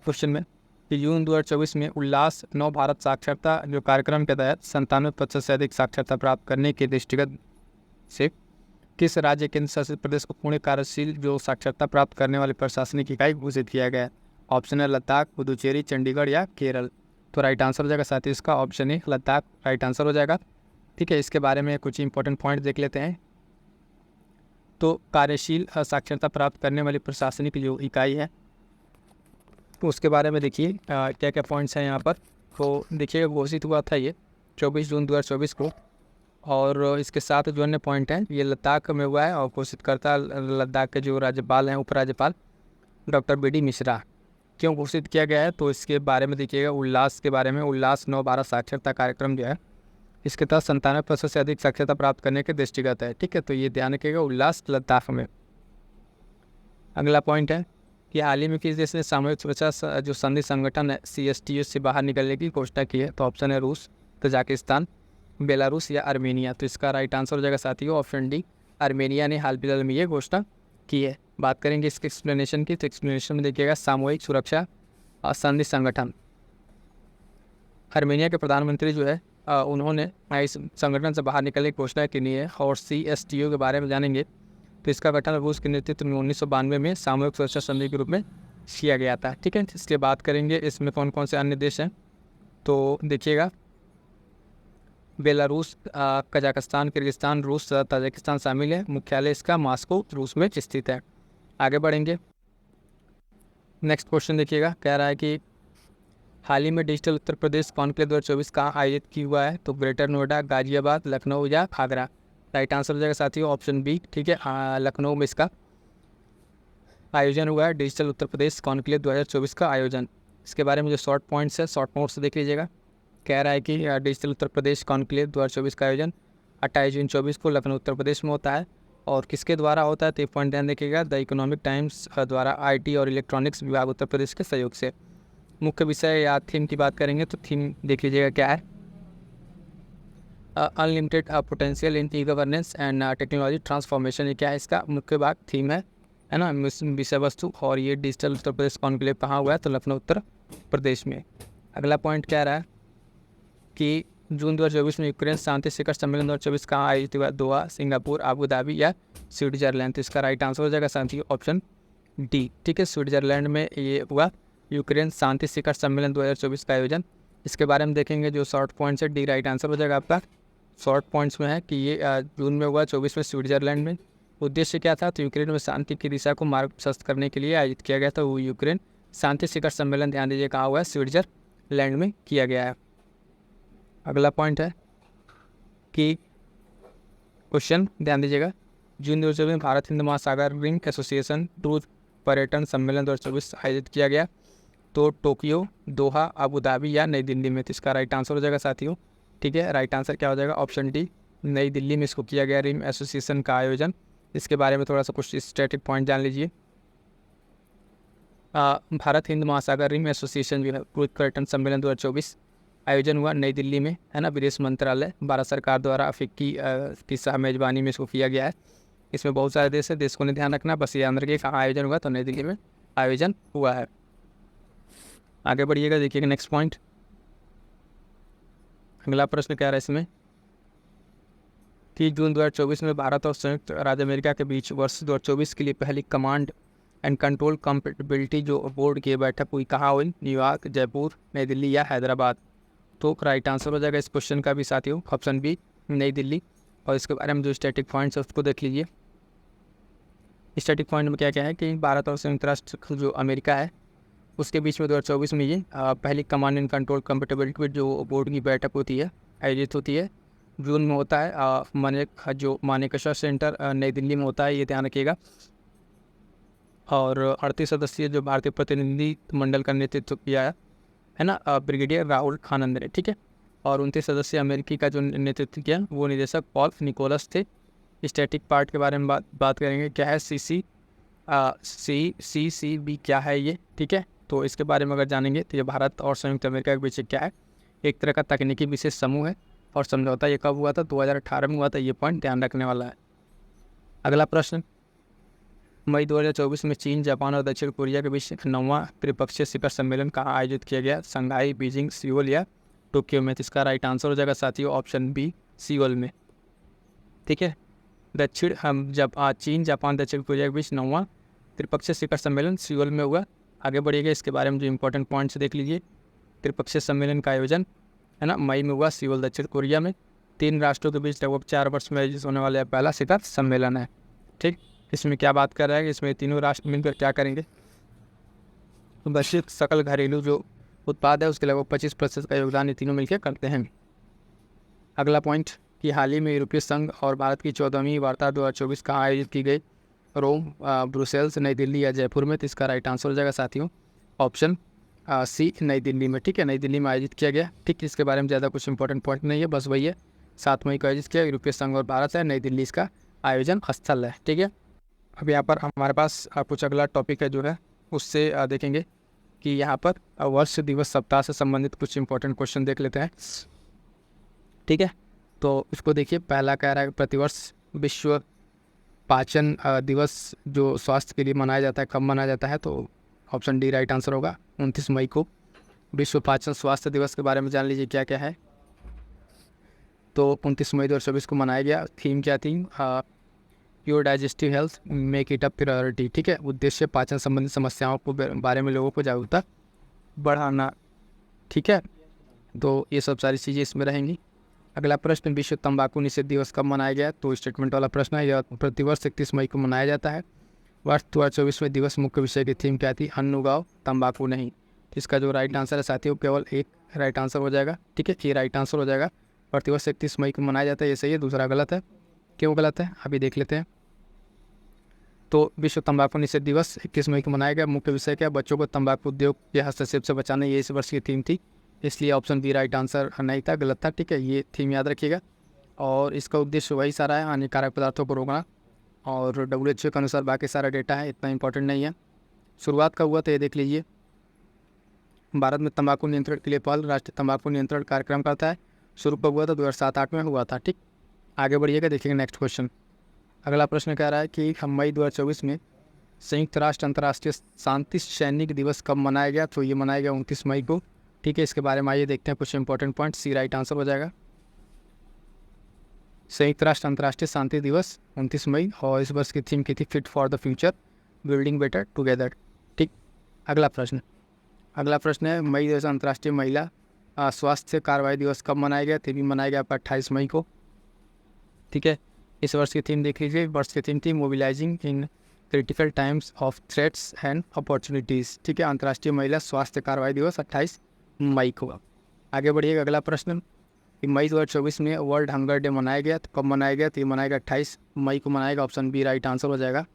क्वेश्चन में कि जून 2024 में उल्लास नव भारत साक्षरता जो कार्यक्रम के तहत 97% से अधिक साक्षरता प्राप्त करने के दृष्टिगत से किस राज्य केंद्र शासित प्रदेश को पूर्ण कार्यशील जो साक्षरता प्राप्त करने वाली प्रशासनिक इकाई घोषित किया गया है। ऑप्शन है लद्दाख, पुदुचेरी, चंडीगढ़ या केरल। तो राइट आंसर हो जाएगा साथियों इसका option A Ladakh right answer हो जाएगा। ठीक है, इसके बारे में कुछ इंपॉर्टेंट पॉइंट देख लेते हैं। तो कार्यशील साक्षरता प्राप्त करने वाली प्रशासनिक जो इकाई है तो उसके बारे में देखिए क्या क्या पॉइंट्स हैं यहाँ पर। तो देखिए घोषित हुआ था ये 24 जून 2024 को, और इसके साथ जो अन्य पॉइंट हैं ये लद्दाख में हुआ है और घोषितकर्ता लद्दाख के जो राज्यपाल हैं उपराज्यपाल डॉक्टर BD मिश्रा। क्यों घोषित किया गया है तो इसके बारे में देखिएगा, उल्लास के बारे में, उल्लास नव भारत साक्षरता कार्यक्रम जो है इसके तहत 97% से अधिक साक्षरता प्राप्त करने के दृष्टिगत है। ठीक है, तो ये ध्यान रखिएगा, उल्लास लद्दाख में। अगला पॉइंट है कि हाल ही में किस देश ने सामूहिक सुरक्षा जो संधि संगठन है CSTO से बाहर निकलने की घोषणा की है। तो ऑप्शन है रूस, तजाकिस्तान, बेलारूस या आर्मेनिया। तो इसका राइट आंसर हो जाएगा साथियों ऑप्शन डी, आर्मेनिया ने हाल फिलहाल में ये घोषणा की है। बात करेंगे इसके एक्सप्लेनेशन की, तो एक्सप्लेनेशन में देखिएगा सामूहिक सुरक्षा संधि संगठन। आर्मेनिया के प्रधानमंत्री जो है उन्होंने इस संगठन से बाहर निकलने की घोषणा की है। और CSTO के बारे में जानेंगे तो इसका गठन रूस के नेतृत्व में 1992 में सामूहिक सुरक्षा संधि के रूप में किया गया था। ठीक है, इसके बात करेंगे इसमें कौन कौन से अन्य देश हैं। तो देखिएगा बेलारूस, कजाकिस्तान, किर्गिस्तान, रूस, तजाकिस्तान शामिल है। मुख्यालय इसका मॉस्को रूस में स्थित है। आगे बढ़ेंगे, नेक्स्ट क्वेश्चन देखिएगा, कह रहा है कि हाल ही में डिजिटल उत्तर प्रदेश कॉन्क्लेव 2024 कहाँ आयोजित किया हुआ है। तो ग्रेटर नोएडा, गाजियाबाद, लखनऊ या आगरा। राइट आंसर हो जाएगा साथियों ऑप्शन बी। ठीक है, लखनऊ में इसका आयोजन हुआ है, डिजिटल उत्तर प्रदेश कॉन्क्लेव 2024 का आयोजन। इसके बारे में जो शॉर्ट पॉइंट्स है, शॉर्ट नोट्स देख लीजिएगा। कह रहा है कि डिजिटल उत्तर प्रदेश कॉन्क्लेव 2024 का आयोजन 28 जून 2024 को लखनऊ उत्तर प्रदेश में होता है। और किसके द्वारा होता है तो एक पॉइंट ध्यान देखिएगा, द इकोनॉमिक टाइम्स द्वारा IT और इलेक्ट्रॉनिक्स विभाग उत्तर प्रदेश के सहयोग से। मुख्य विषय या थीम की बात करेंगे तो थीम देख लीजिएगा क्या है, unlimited potential in e-governance and technology transformation. ये क्या है, इसका मुख्य भाग थीम है ना, विषय वस्तु। और ये डिजिटल उत्तर प्रदेश कॉन्क्लेव कहाँ हुआ है तो लखनऊ उत्तर प्रदेश में। अगला पॉइंट क्या रहा है कि जून 2024 में यूक्रेन शांति शिखर सम्मेलन 2024 कहाँ आयोजित हुआ, दोहा, सिंगापुर, आबू धाबी या स्विट्जरलैंड। तो इसका राइट आंसर हो जाएगा साथियों ऑप्शन डी। ठीक है, स्विट्जरलैंड में ये हुआ यूक्रेन शांति शिखर सम्मेलन 2024 का आयोजन। इसके बारे में देखेंगे जो शॉर्ट पॉइंट्स है, डी राइट आंसर हो जाएगा आपका। शॉर्ट पॉइंट्स में है कि ये जून में हुआ 24 में स्विट्जरलैंड में। उद्देश्य क्या था? तो यूक्रेन में शांति की दिशा को मार्ग प्रशस्त करने के लिए आयोजित किया गया था। वो यूक्रेन शांति शिखर सम्मेलन, ध्यान दीजिए कहाँ हुआ है? स्विट्जरलैंड में किया गया है। अगला पॉइंट है कि क्वेश्चन ध्यान दीजिएगा, जून 2024 में भारत हिंद महासागर रिंग एसोसिएशन टूर पर्यटन सम्मेलन 2024 आयोजित किया गया। तो टोक्यो, दोहा, अबू धाबी या नई दिल्ली में? तो इसका राइट आंसर हो जाएगा साथियों। ठीक है, राइट आंसर क्या हो जाएगा? ऑप्शन डी, नई दिल्ली में इसको किया गया रिम एसोसिएशन का आयोजन। इसके बारे में थोड़ा सा कुछ स्टैटिक पॉइंट जान लीजिए। भारत हिंद महासागर रिम एसोसिएशन जो है टूर पर्यटन सम्मेलन 2024 आयोजन हुआ नई दिल्ली में, है ना। विदेश मंत्रालय, भारत सरकार द्वारा अफ्रीकी की सह मेजबानी में इसको किया गया है। इसमें बहुत सारे देश है, देश को नहीं ध्यान रखना, बस ये अंदर के कहाँ आयोजन हुआ? तो नई दिल्ली में आयोजन हुआ है। आगे बढ़िएगा, देखिएगा नेक्स्ट पॉइंट। अगला प्रश्न क्या रहा है इसमें कि जून 2024 में भारत और संयुक्त राज्य अमेरिका के बीच वर्ष 2024 के लिए पहली कमांड एंड कंट्रोल कंपेटिबिलिटी जो बोर्ड की बैठक हुई कहाँ हुई? न्यूयॉर्क, जयपुर, नई दिल्ली या हैदराबाद? तो राइट आंसर हो जाएगा इस क्वेश्चन का भी साथियों ऑप्शन बी, नई दिल्ली। और इसके बारे में जो स्टैटिक पॉइंट्स है उसको देख लीजिए। स्टैटिक पॉइंट में क्या क्या है कि भारत और संयुक्त राष्ट्र जो अमेरिका है उसके बीच में 2024 में ये पहली कमांड एंड कंट्रोल कंपेटिबिलिटी जो बोर्ड की बैठक होती है, आयोजित होती है, जून में होता है। जो मानेकशा सेंटर नई दिल्ली में होता है, ये ध्यान रखिएगा। और 38 सदस्यीय जो भारतीय प्रतिनिधि मंडल का नेतृत्व किया है ना ब्रिगेडियर राहुल खानंद ने, ठीक है। और 29 सदस्यीय अमेरिकी का जो नेतृत्व किया वो निदेशक पॉल निकोलस थे। स्टैटिक पार्ट के बारे में बात करेंगे, क्या है CCB क्या है ये, ठीक है। तो इसके बारे में अगर जानेंगे तो ये भारत और संयुक्त अमेरिका के बीच क्या है? एक तरह का तकनीकी विशेष समूह है। और समझौता ये कब हुआ था? 2018 में हुआ था। ये पॉइंट ध्यान रखने वाला है। अगला प्रश्न, मई 2024 में चीन, जापान और दक्षिण कोरिया के बीच 9वां त्रिपक्षीय शिखर सम्मेलन कहाँ आयोजित किया गया? शंघाई, बीजिंग, सियोल या टोक्यो में? तो इसका राइट आंसर हो जाएगा साथियों ऑप्शन बी, सियोल में, ठीक है। चीन, जापान, दक्षिण कोरिया के बीच 9वां त्रिपक्षीय शिखर सम्मेलन सियोल में हुआ। आगे बढ़िएगा, इसके बारे में जो इंपॉर्टेंट पॉइंट्स देख लीजिए। त्रिपक्षीय सम्मेलन का आयोजन, है ना, मई में हुआ सियोल, दक्षिण कोरिया में। 3 राष्ट्रों के बीच लगभग 4 वर्ष में आयोजित होने वाला पहला शिखर सम्मेलन है, ठीक। इसमें क्या बात कर रहा है कि इसमें तीनों राष्ट्र मिलकर क्या करेंगे? तो वैश्विक सकल घरेलू जो उत्पाद है उसके लगभग 25% का योगदान ये तीनों मिलकर करते हैं। अगला पॉइंट कि हाल ही में यूरोपीय संघ और भारत की 14वीं वार्ता 2024 कहाँ आयोजित की गई? रोम, ब्रुसेल्स, नई दिल्ली या जयपुर में? तो इसका राइट आंसर हो जाएगा साथियों ऑप्शन सी, नई दिल्ली में, ठीक है। नई दिल्ली में आयोजित किया गया, ठीक। इसके बारे में ज़्यादा कुछ इंपॉर्टेंट पॉइंट नहीं है, बस वही है 7 मई को आयोजित किया, यूरोपीय संघ और भारत है, नई दिल्ली इसका आयोजन स्थल है, ठीक है। अब यहाँ पर हमारे पास कुछ अगला टॉपिक है जो है उससे देखेंगे कि यहाँ पर वर्ष दिवस सप्ताह से संबंधित कुछ इंपॉर्टेंट क्वेश्चन देख लेते हैं, ठीक है। तो इसको देखिए, पहला कह रहा है प्रतिवर्ष विश्व पाचन दिवस जो स्वास्थ्य के लिए मनाया जाता है कब मनाया जाता है? तो ऑप्शन डी राइट आंसर होगा 29 मई को। विश्व पाचन स्वास्थ्य दिवस के बारे में जान लीजिए क्या क्या है। तो 29 मई 2024 को मनाया गया। थीम क्या थी? Your digestive health, make it a priority, ठीक है। उद्देश्य पाचन संबंधी समस्याओं को बारे में लोगों को जागरूकता बढ़ाना, ठीक है। तो ये सब सारी चीज़ें इसमें रहेंगी। अगला प्रश्न, विश्व तंबाकू निषेध दिवस कब मनाया गया? तो स्टेटमेंट वाला प्रश्न है। यह प्रतिवर्ष 31 मई को मनाया जाता है। वर्ष 2024 दिवस मुख्य विषय की थीम क्या थी? अन्न उगाओ, तंबाकू नहीं। इसका जो राइट आंसर है साथियों केवल एक राइट आंसर हो जाएगा, ठीक है। ये राइट आंसर हो जाएगा। प्रतिवर्ष 31 मई को मनाया जाता है, ये सही है। दूसरा गलत है। क्यों गलत है अभी देख लेते हैं। तो विश्व तंबाकू निषेध दिवस 21 मई को मनाया गया। मुख्य विषय क्या? बच्चों को तंबाकू उद्योग के हस्तक्षेप से बचाना, ये इस वर्ष की थीम थी, इसलिए ऑप्शन बी राइट आंसर नहीं था, गलत था, ठीक है। ये थीम याद रखिएगा। और इसका उद्देश्य वही सारा है, हानिकारक पदार्थों को रोकना। और WHO के अनुसार बाकी सारा डेटा है, इतना इंपॉर्टेंट नहीं है। शुरुआत का हुआ तो ये देख लीजिए। भारत में तंबाकू नियंत्रण के लिए पहल राष्ट्रीय तंबाकू नियंत्रण कार्यक्रम करता है। शुरू कब हुआ था? 2007-8 में हुआ था, ठीक। आगे बढ़िएगा, देखिएगा नेक्स्ट क्वेश्चन। अगला प्रश्न कह रहा है कि मई 2024 में संयुक्त राष्ट्र अंतर्राष्ट्रीय शांति सैनिक दिवस कब मनाया गया? तो ये मनाया गया 29 मई को, ठीक है। इसके बारे में आइए देखते हैं कुछ इंपॉर्टेंट पॉइंट। सी राइट आंसर हो जाएगा। संयुक्त राष्ट्र अंतर्राष्ट्रीय शांति दिवस 29 मई, और इस वर्ष की थीम की थी fit for the future, building better together, ठीक। अगला प्रश्न है मई दिवस अंतर्राष्ट्रीय महिला स्वास्थ्य कार्रवाई दिवस कब मनाया गया? तो भी मनाया गया आपका 28 मई को, ठीक है। इस वर्ष की थीम देख लीजिए, वर्ष की थीम थी mobilising in critical times of threats and opportunities. ठीक है, अंतर्राष्ट्रीय महिला स्वास्थ्य कार्रवाई दिवस 28 मई को। आगे बढ़िएगा, अगला प्रश्न कि मई 2024 में वर्ल्ड हंगर डे मनाया गया, तो कब मनाया गया? तो ये मनाएगा 28 मई को मनाएगा, ऑप्शन बी राइट आंसर हो जाएगा।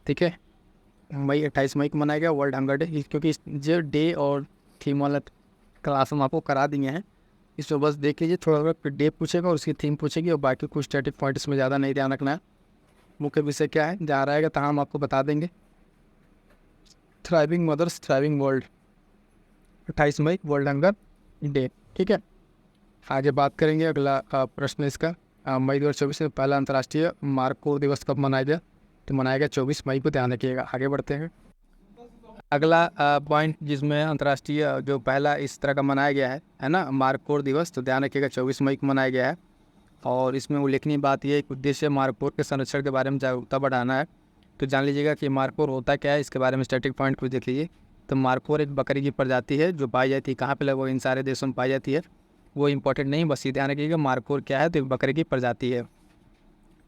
ठीक है, मई 28 मई को मनाया गया वर्ल्ड हंगर डे, क्योंकि जो डे और थीम वाला क्लास हम आपको करा दिए हैं, इसमें बस देख लीजिए, थोड़ा थोड़ा डे पूछेगा और उसकी थीम पूछेगी और बाकी कुछ स्टैटिक पॉइंट इसमें ज़्यादा नहीं ध्यान रखना है। मुख्य विषय क्या है, जहाँ रहेगा तहाँ हम आपको बता देंगे। थ्राइविंग मदर्स थ्राइविंग वर्ल्ड, 28 मई वर्ल्ड हंगर डे। ठीक है, आगे बात करेंगे, अगला प्रश्न इसका मई 2024 में पहला अंतर्राष्ट्रीय मार्कोर दिवस कब मनाया गया? तो मनाया गया 24 मई को, ध्यान रखिएगा। आगे बढ़ते हैं, अगला पॉइंट जिसमें अंतर्राष्ट्रीय जो पहला इस तरह का मनाया गया है ना, मार्कोर दिवस, तो ध्यान रखिएगा 24 मई को मनाया गया है। और इसमें उल्लेखनीय बात यह है कि उद्देश्य मार्कोर के संरक्षण के बारे में जागरूकता बढ़ाना है। तो जान लीजिएगा कि मार्कोर होता क्या है, इसके बारे में स्टैटिक पॉइंट कुछ देख लीजिए। तो मार्कोर एक बकरी की प्रजाति है जो पाई जाती है, कहाँ पे लगभग इन सारे देशों में पाई जाती है, वो इंपॉर्टेंट नहीं, बस ये ध्यान रखिएगा मार्कोर क्या है, तो एक बकरी की प्रजाति है।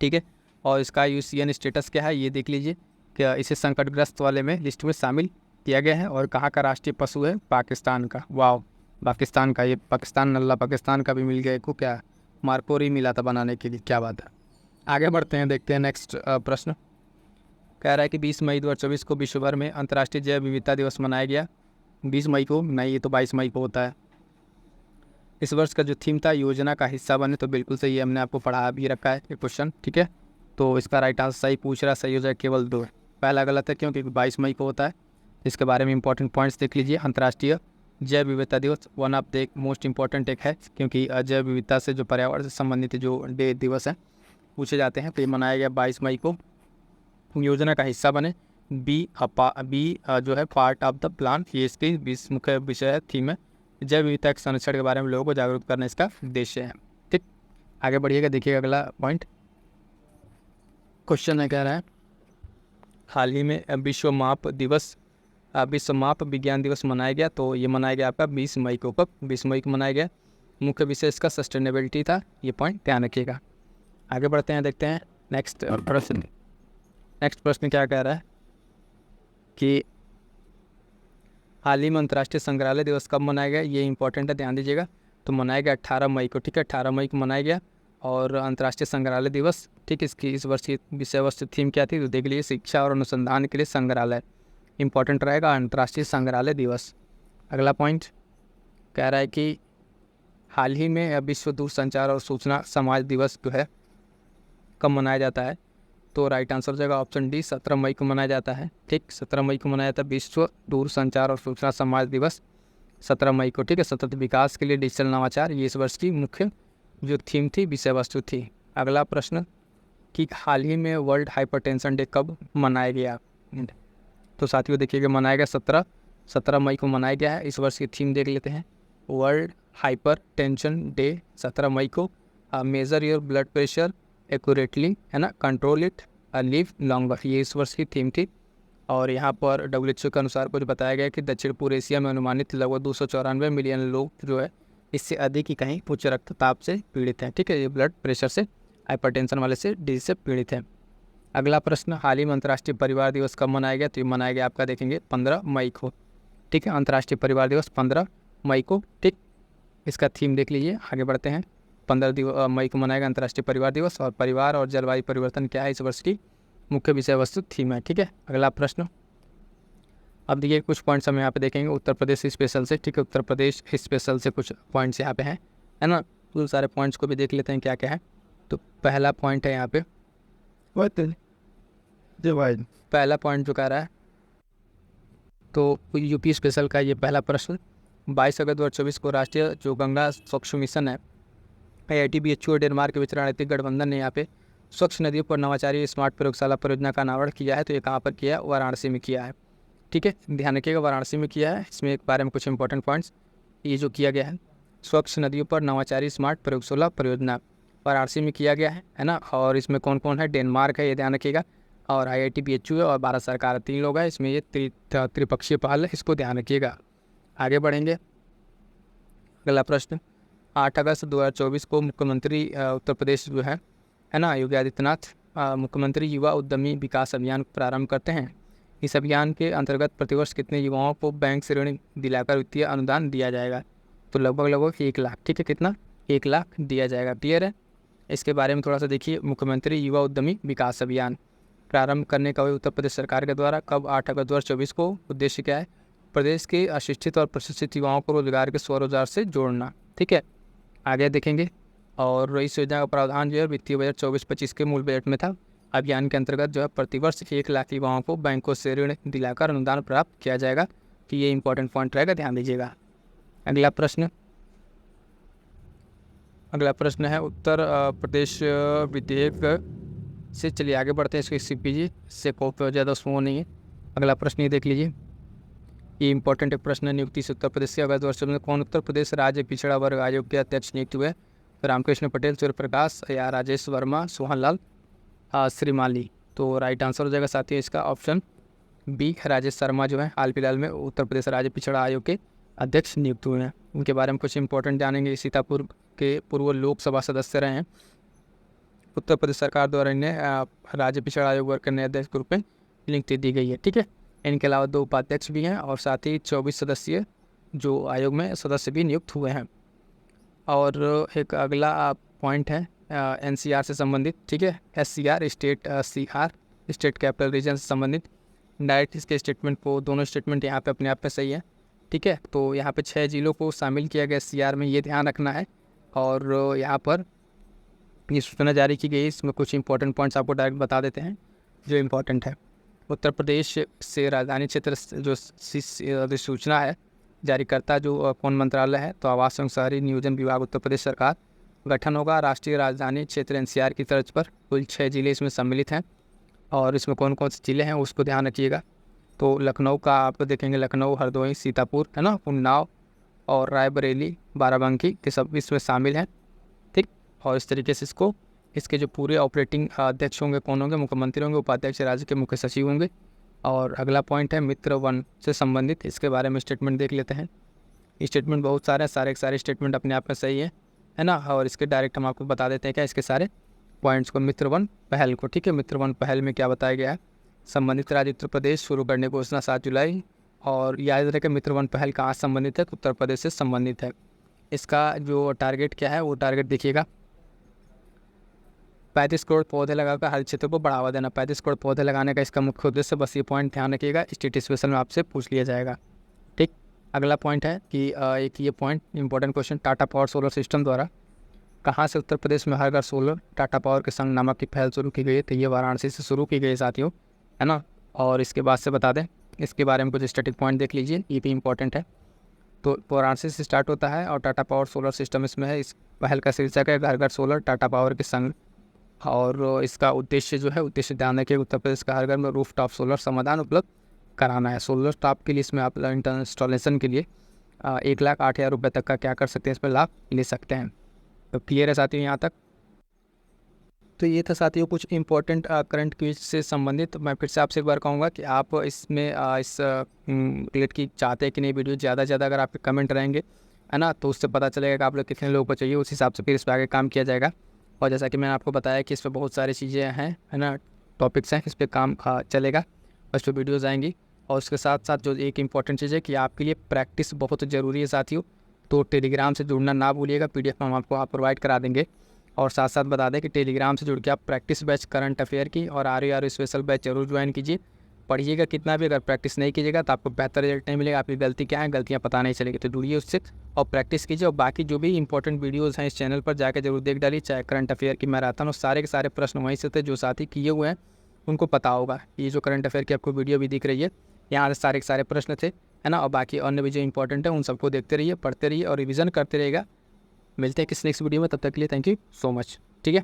ठीक है, और इसका यूसीएन स्टेटस क्या है ये देख लीजिए, क्या इसे संकटग्रस्त वाले में लिस्ट में शामिल किया गया है। और कहाँ का राष्ट्रीय पशु है? पाकिस्तान का। वाह, पाकिस्तान का, ये पाकिस्तान नल्ला पाकिस्तान का भी मिल गया को, क्या मार्कोर ही मिला था बनाने के लिए, क्या बात है। आगे बढ़ते हैं, देखते हैं नेक्स्ट प्रश्न। कह रहा है कि 20 मई 2024 को विश्व भर में अंतर्राष्ट्रीय जैव विविधता दिवस मनाया गया। 20 मई को नहीं, ये तो 22 मई को होता है। इस वर्ष का जो थीम था योजना का हिस्सा बने, तो बिल्कुल सही है, हमने आपको पढ़ा भी रखा है ये क्वेश्चन। ठीक है, तो इसका राइट आंसर सही पूछ रहा, सही हो जाए केवल 2, पहला गलत है क्योंकि 22 मई को होता है। इसके बारे में इंपॉर्टेंट पॉइंट्स देख लीजिए। अंतर्राष्ट्रीय जैव विविधता दिवस one of the most important एक है, क्योंकि जैव विविधता से जो पर्यावरण से संबंधित जो डे दिवस है पूछे जाते हैं। तो ये मनाया गया 22 मई को। योजना का हिस्सा बने, बी जो है पार्ट ऑफ द प्लान, ये इसकी 20 मुख्य विषय है, थीम है। जैव विविधता के संरक्षण के बारे में लोगों को जागरूक करना इसका उद्देश्य है। ठीक, आगे बढ़िएगा, देखिएगा अगला पॉइंट। क्वेश्चन है, कह रहा है हाल ही में विश्व माप विज्ञान दिवस मनाया गया, तो ये मनाया गया आपका 20 मई को। कब? 20 मई को मनाया गया। मुख्य विषय इसका सस्टेनेबिलिटी था, ये पॉइंट ध्यान रखिएगा। आगे बढ़ते हैं, देखते हैं नेक्स्ट प्रश्न। नेक्स्ट प्रश्न क्या कह रहा है कि हाल ही में अंतर्राष्ट्रीय संग्रहालय दिवस कब मनाया गया? ये इंपॉर्टेंट है, ध्यान दीजिएगा। तो मनाया गया 18 मई को। ठीक है, 18 मई को मनाया गया। और अंतर्राष्ट्रीय संग्रहालय दिवस, ठीक, इसकी इस वर्ष की विषय वस्तु थीम क्या थी? तो देख लीजिए, शिक्षा और अनुसंधान के लिए संग्रहालय इंपॉर्टेंट रहेगा, अंतर्राष्ट्रीय संग्रहालय दिवस। अगला पॉइंट कह रहा है कि हाल ही में विश्व दूरसंचार और सूचना समाज दिवस जो है कब मनाया जाता है? तो राइट आंसर हो जाएगा ऑप्शन डी, 17 मई को मनाया जाता है। ठीक, 17 मई को मनाया जाता है विश्व दूरसंचार और सूचना समाज दिवस, 17 मई को। ठीक है, सतत विकास के लिए डिजिटल नवाचार, ये इस वर्ष की मुख्य जो थीम थी, विषय वस्तु थी। अगला प्रश्न कि हाल ही में वर्ल्ड हाइपरटेंशन डे कब मनाया गया? तो साथियों देखिएगा, मनाया गया 17 मई को मनाया गया है। इस वर्ष की थीम देख लेते हैं, वर्ल्ड हाइपर टेंशन डे 17 मई को। Major your blood pressure accurately, है ना, कंट्रोल इट, लिव लॉन्गर, ये इस वर्ष की थीम थी। और यहाँ पर WHO के अनुसार कुछ बताया गया कि दक्षिण पूर्व एशिया में अनुमानित लगभग 294 मिलियन लोग जो है इससे अधिक ही कहीं उच्च रक्तचाप से पीड़ित हैं। ठीक है, ये ब्लड प्रेशर से, हाइपरटेंशन वाले से, डिजीज से पीड़ित हैं। अगला प्रश्न, हाल ही में अंतर्राष्ट्रीय परिवार दिवस कब मनाया गया? तो ये मनाया गया आपका देखेंगे 15 मई को। ठीक है, अंतर्राष्ट्रीय परिवार दिवस 15 मई को। ठीक, इसका थीम देख लीजिए। आगे बढ़ते हैं, 15 मई को मनाएगा अंतर्राष्ट्रीय परिवार दिवस। और परिवार और जलवायु परिवर्तन क्या है इस वर्ष की मुख्य विषय वस्तु थीम है। ठीक है, अगला प्रश्न। अब देखिए कुछ पॉइंट्स हम यहाँ पे देखेंगे उत्तर प्रदेश स्पेशल से। ठीक है, उत्तर प्रदेश स्पेशल से कुछ पॉइंट्स यहाँ पे हैं, है ना। तो सारे पॉइंट्स को भी देख लेते हैं क्या क्या है। तो पहला पॉइंट है यहाँ पे, पहला पॉइंट जो कह रहा है, तो यूपी स्पेशल का ये पहला प्रश्न, 22 अगस्त 2024 को राष्ट्रीय जो गंगा स्वच्छ मिशन है, IIT BHU और डेनमार्क के बीच रणनीतिक गठबंधन ने यहाँ पे स्वच्छ नदियों पर नवाचारी स्मार्ट प्रयोगशाला परियोजना का अनावरण किया है। तो ये कहाँ पर किया है? वाराणसी में किया है। ठीक है, ध्यान रखिएगा, वाराणसी में किया है। इसमें एक बारे में कुछ इंपॉर्टेंट पॉइंट्स, ये जो किया गया है स्वच्छ नदियों पर नवाचारी स्मार्ट प्रयोगशाला परियोजना वाराणसी में किया गया है ना। और इसमें कौन कौन है? डेनमार्क है, ये ध्यान रखिएगा, और IIT BHU है, और भारत सरकार, 3 लोग हैं इसमें। ये त्रिपक्षीय पहल है, इसको ध्यान रखिएगा। आगे बढ़ेंगे, अगला प्रश्न, 8 अगस्त 2024 को मुख्यमंत्री उत्तर प्रदेश जो है है ना, योगी आदित्यनाथ मुख्यमंत्री युवा उद्यमी विकास अभियान प्रारंभ करते हैं। इस अभियान के अंतर्गत प्रतिवर्ष कितने युवाओं को बैंक से ऋण दिलाकर वित्तीय अनुदान दिया जाएगा? तो लगभग 1 लाख। ठीक है, कितना? 1 लाख दिया जाएगा। क्लियर है? इसके बारे में थोड़ा सा देखिए। मुख्यमंत्री युवा उद्यमी विकास अभियान प्रारंभ करने का उत्तर प्रदेश सरकार के द्वारा कब? 8 अगस्त 2024 को। उद्देश्य क्या है? प्रदेश के अशिक्षित और प्रशिक्षित युवाओं को रोजगार के स्वरोजगार से जोड़ना। ठीक है, आगे देखेंगे। और इस योजना का प्रावधान जो है वित्तीय बजट 24-25 के मूल बजट में था। अभियान के अंतर्गत जो है प्रतिवर्ष 1 लाख युवाओं को बैंकों से ऋण दिलाकर अनुदान प्राप्त किया जाएगा। कि ये इंपॉर्टेंट पॉइंट रहेगा, ध्यान दीजिएगा। अगला प्रश्न है उत्तर प्रदेश विधेयक से। चलिए आगे बढ़ते हैं। इसको स्किप कीजिए, इससे कोई ज़्यादा उसमें नहीं है। अगला प्रश्न ये देख लीजिए, ये इंपॉर्टेंट एक प्रश्न है। नियुक्ति से उत्तर प्रदेश के अगस्त वर्ष में कौन उत्तर प्रदेश राज्य पिछड़ा वर्ग आयोग के अध्यक्ष नियुक्त हुए? रामकृष्ण पटेल, सूर्यप्रकाश या राजेश वर्मा, सोहनलाल श्रीमाली। तो राइट आंसर हो जाएगा साथियों इसका ऑप्शन बी, राजेश शर्मा जो है हाल फिलहाल में उत्तर प्रदेश राज्य पिछड़ा आयोग के अध्यक्ष नियुक्त हुए हैं। उनके बारे में कुछ इंपॉर्टेंट जानेंगे। सीतापुर के पूर्व लोकसभा सदस्य रहे हैं। उत्तर प्रदेश सरकार द्वारा इन्हें राज्य पिछड़ा आयोग वर्ग के नए अध्यक्ष के रूप में नियुक्ति दी गई है। ठीक है, इनके अलावा 2 उपाध्यक्ष भी हैं और साथ ही 24 सदस्यीय जो आयोग में सदस्य भी नियुक्त हुए हैं। और एक अगला पॉइंट है एनसीआर से संबंधित। ठीक है, एससीआर स्टेट कैपिटल रीजन से संबंधित। डायरेक्ट इसके स्टेटमेंट को, दोनों स्टेटमेंट यहाँ पे अपने आप में सही है। ठीक है, तो यहाँ पे 6 जिलों को शामिल किया गया एससीआर में, ये ध्यान रखना है। और यहाँ पर ये सूचना जारी की गई, इसमें कुछ इंपॉर्टेंट पॉइंट्स आपको डायरेक्ट बता देते हैं जो इम्पोर्टेंट है। उत्तर प्रदेश से राजधानी क्षेत्र जो अधिसूचना है जारीकर्ता जो कौन मंत्रालय है? तो आवास एवं शहरी नियोजन विभाग उत्तर प्रदेश सरकार। गठन होगा राष्ट्रीय राजधानी क्षेत्र एनसीआर की तर्ज पर। कुल 6 जिले इसमें सम्मिलित हैं और इसमें कौन कौन से जिले हैं उसको ध्यान रखिएगा। तो लखनऊ का आपको देखेंगे, लखनऊ, हरदोई, सीतापुर, है ना, उन्नाव और रायबरेली, बाराबंकी, ये सब इसमें शामिल हैं। ठीक, और इस तरीके से इसके जो पूरे ऑपरेटिंग अध्यक्ष होंगे कौन होंगे? मुख्यमंत्री होंगे, उपाध्यक्ष राज्य के मुख्य सचिव होंगे। और अगला पॉइंट है मित्र वन से संबंधित। इसके बारे में स्टेटमेंट देख लेते हैं। स्टेटमेंट बहुत सारे हैं, सारे स्टेटमेंट अपने आप में सही है ना। और इसके डायरेक्ट हम आपको बता देते हैं क्या इसके सारे पॉइंट्स को। मित्र वन पहल को, ठीक है, मित्र वन पहल में क्या बताया गया है? संबंधित राज्य उत्तर प्रदेश शुरू करने की घोषणा 7 जुलाई। और याद रखें मित्र वन पहल कहाँ संबंधित है? उत्तर प्रदेश से संबंधित है। इसका जो टारगेट क्या है वो टारगेट देखिएगा, 35 करोड़ पौधे लगाकर हर क्षेत्र को बढ़ावा देना। 35 करोड़ पौधे लगाने का इसका मुख्य उद्देश्य, बस ये पॉइंट ध्यान रखिएगा, स्टेट स्पेशल में आपसे पूछ लिया जाएगा। ठीक, अगला पॉइंट है कि एक ये point important question, Tata power solar system द्वारा कहाँ से उत्तर प्रदेश में हर घर सोलर टाटा पावर के संग नामक की पहल शुरू की गई है? तो ये वाराणसी से शुरू की गई साथियों, है ना। और इसके बाद से बता दें, इसके बारे में कुछ स्टैटिक पॉइंट देख लीजिए, ये भी इंपॉर्टेंट है। तो वाराणसी से स्टार्ट होता है और टाटा पावर सोलर सिस्टम इसमें है। इस पहल का शीर्षक है घर घर सोलर टाटा पावर के संग। और इसका उद्देश्य जो है, उद्देश्य ध्यान रखिए, उत्तर प्रदेश का हर घर में रूफ टॉप सोलर समाधान उपलब्ध कराना है। सोलर टॉप के लिए इसमें आप इंस्टॉलेशन के लिए 1,08,000 रुपये तक का क्या कर सकते हैं, इस पर लाभ ले सकते हैं। तो क्लियर है साथियों यहाँ तक? तो ये था साथियों कुछ इंपॉर्टेंट करंट क्विज से संबंधित। मैं फिर से आपसे एक बार कहूँगा कि आप इसमें इस रिलेट की चाहते हैं कि नहीं वीडियो ज़्यादा से ज़्यादा अगर आपके कमेंट रहेंगे, है ना, तो उससे पता चलेगा कि आप लोग कितने लोगों को चाहिए, उस हिसाब से फिर इस पर आगे काम किया जाएगा। और जैसा कि मैंने आपको बताया कि इस पर बहुत सारी चीज़ें हैं, है ना, टॉपिक्स हैं, इस पर काम चलेगा, इस पर वीडियोज़ आएंगी। और उसके साथ साथ जो एक इंपॉर्टेंट चीज़ है कि आपके लिए प्रैक्टिस बहुत ज़रूरी है साथियों, तो टेलीग्राम से जुड़ना ना भूलिएगा। PDF हम आपको प्रोवाइड करा देंगे। और साथ साथ बता दें कि टेलीग्राम से जुड़ के आप प्रैक्टिस बैच करंट अफेयर की और RU स्पेशल बैच जरूर ज्वाइन कीजिए। पढ़िएगा कितना भी, अगर प्रैक्टिस नहीं कीजिएगा तो आपको बेहतर रिजल्ट नहीं मिलेगा, आपकी गलती क्या है, गलतियाँ पता नहीं चलेगी। तो जुड़िए उससे और प्रैक्टिस कीजिए। और बाकी जो भी इंपॉर्टेंट वीडियोज़ हैं इस चैनल पर जाकर जरूर देख डालिए, चाहे करंट अफेयर की मैराथन, और सारे के सारे प्रश्न वहीं से थे जो साथी किए हुए हैं उनको पता होगा। ये जो करंट अफेयर की आपको वीडियो भी दिख रही है, यहाँ से सारे के सारे प्रश्न थे, है ना। और बाकी अन्य भी जो इंपॉर्टेंट है उन सबको देखते रहिए, पढ़ते रहिए और रिविज़न करते रहिएगा। मिलते हैं किस नेक्स्ट वीडियो में, तब तक के लिए थैंक यू सो मच। ठीक है।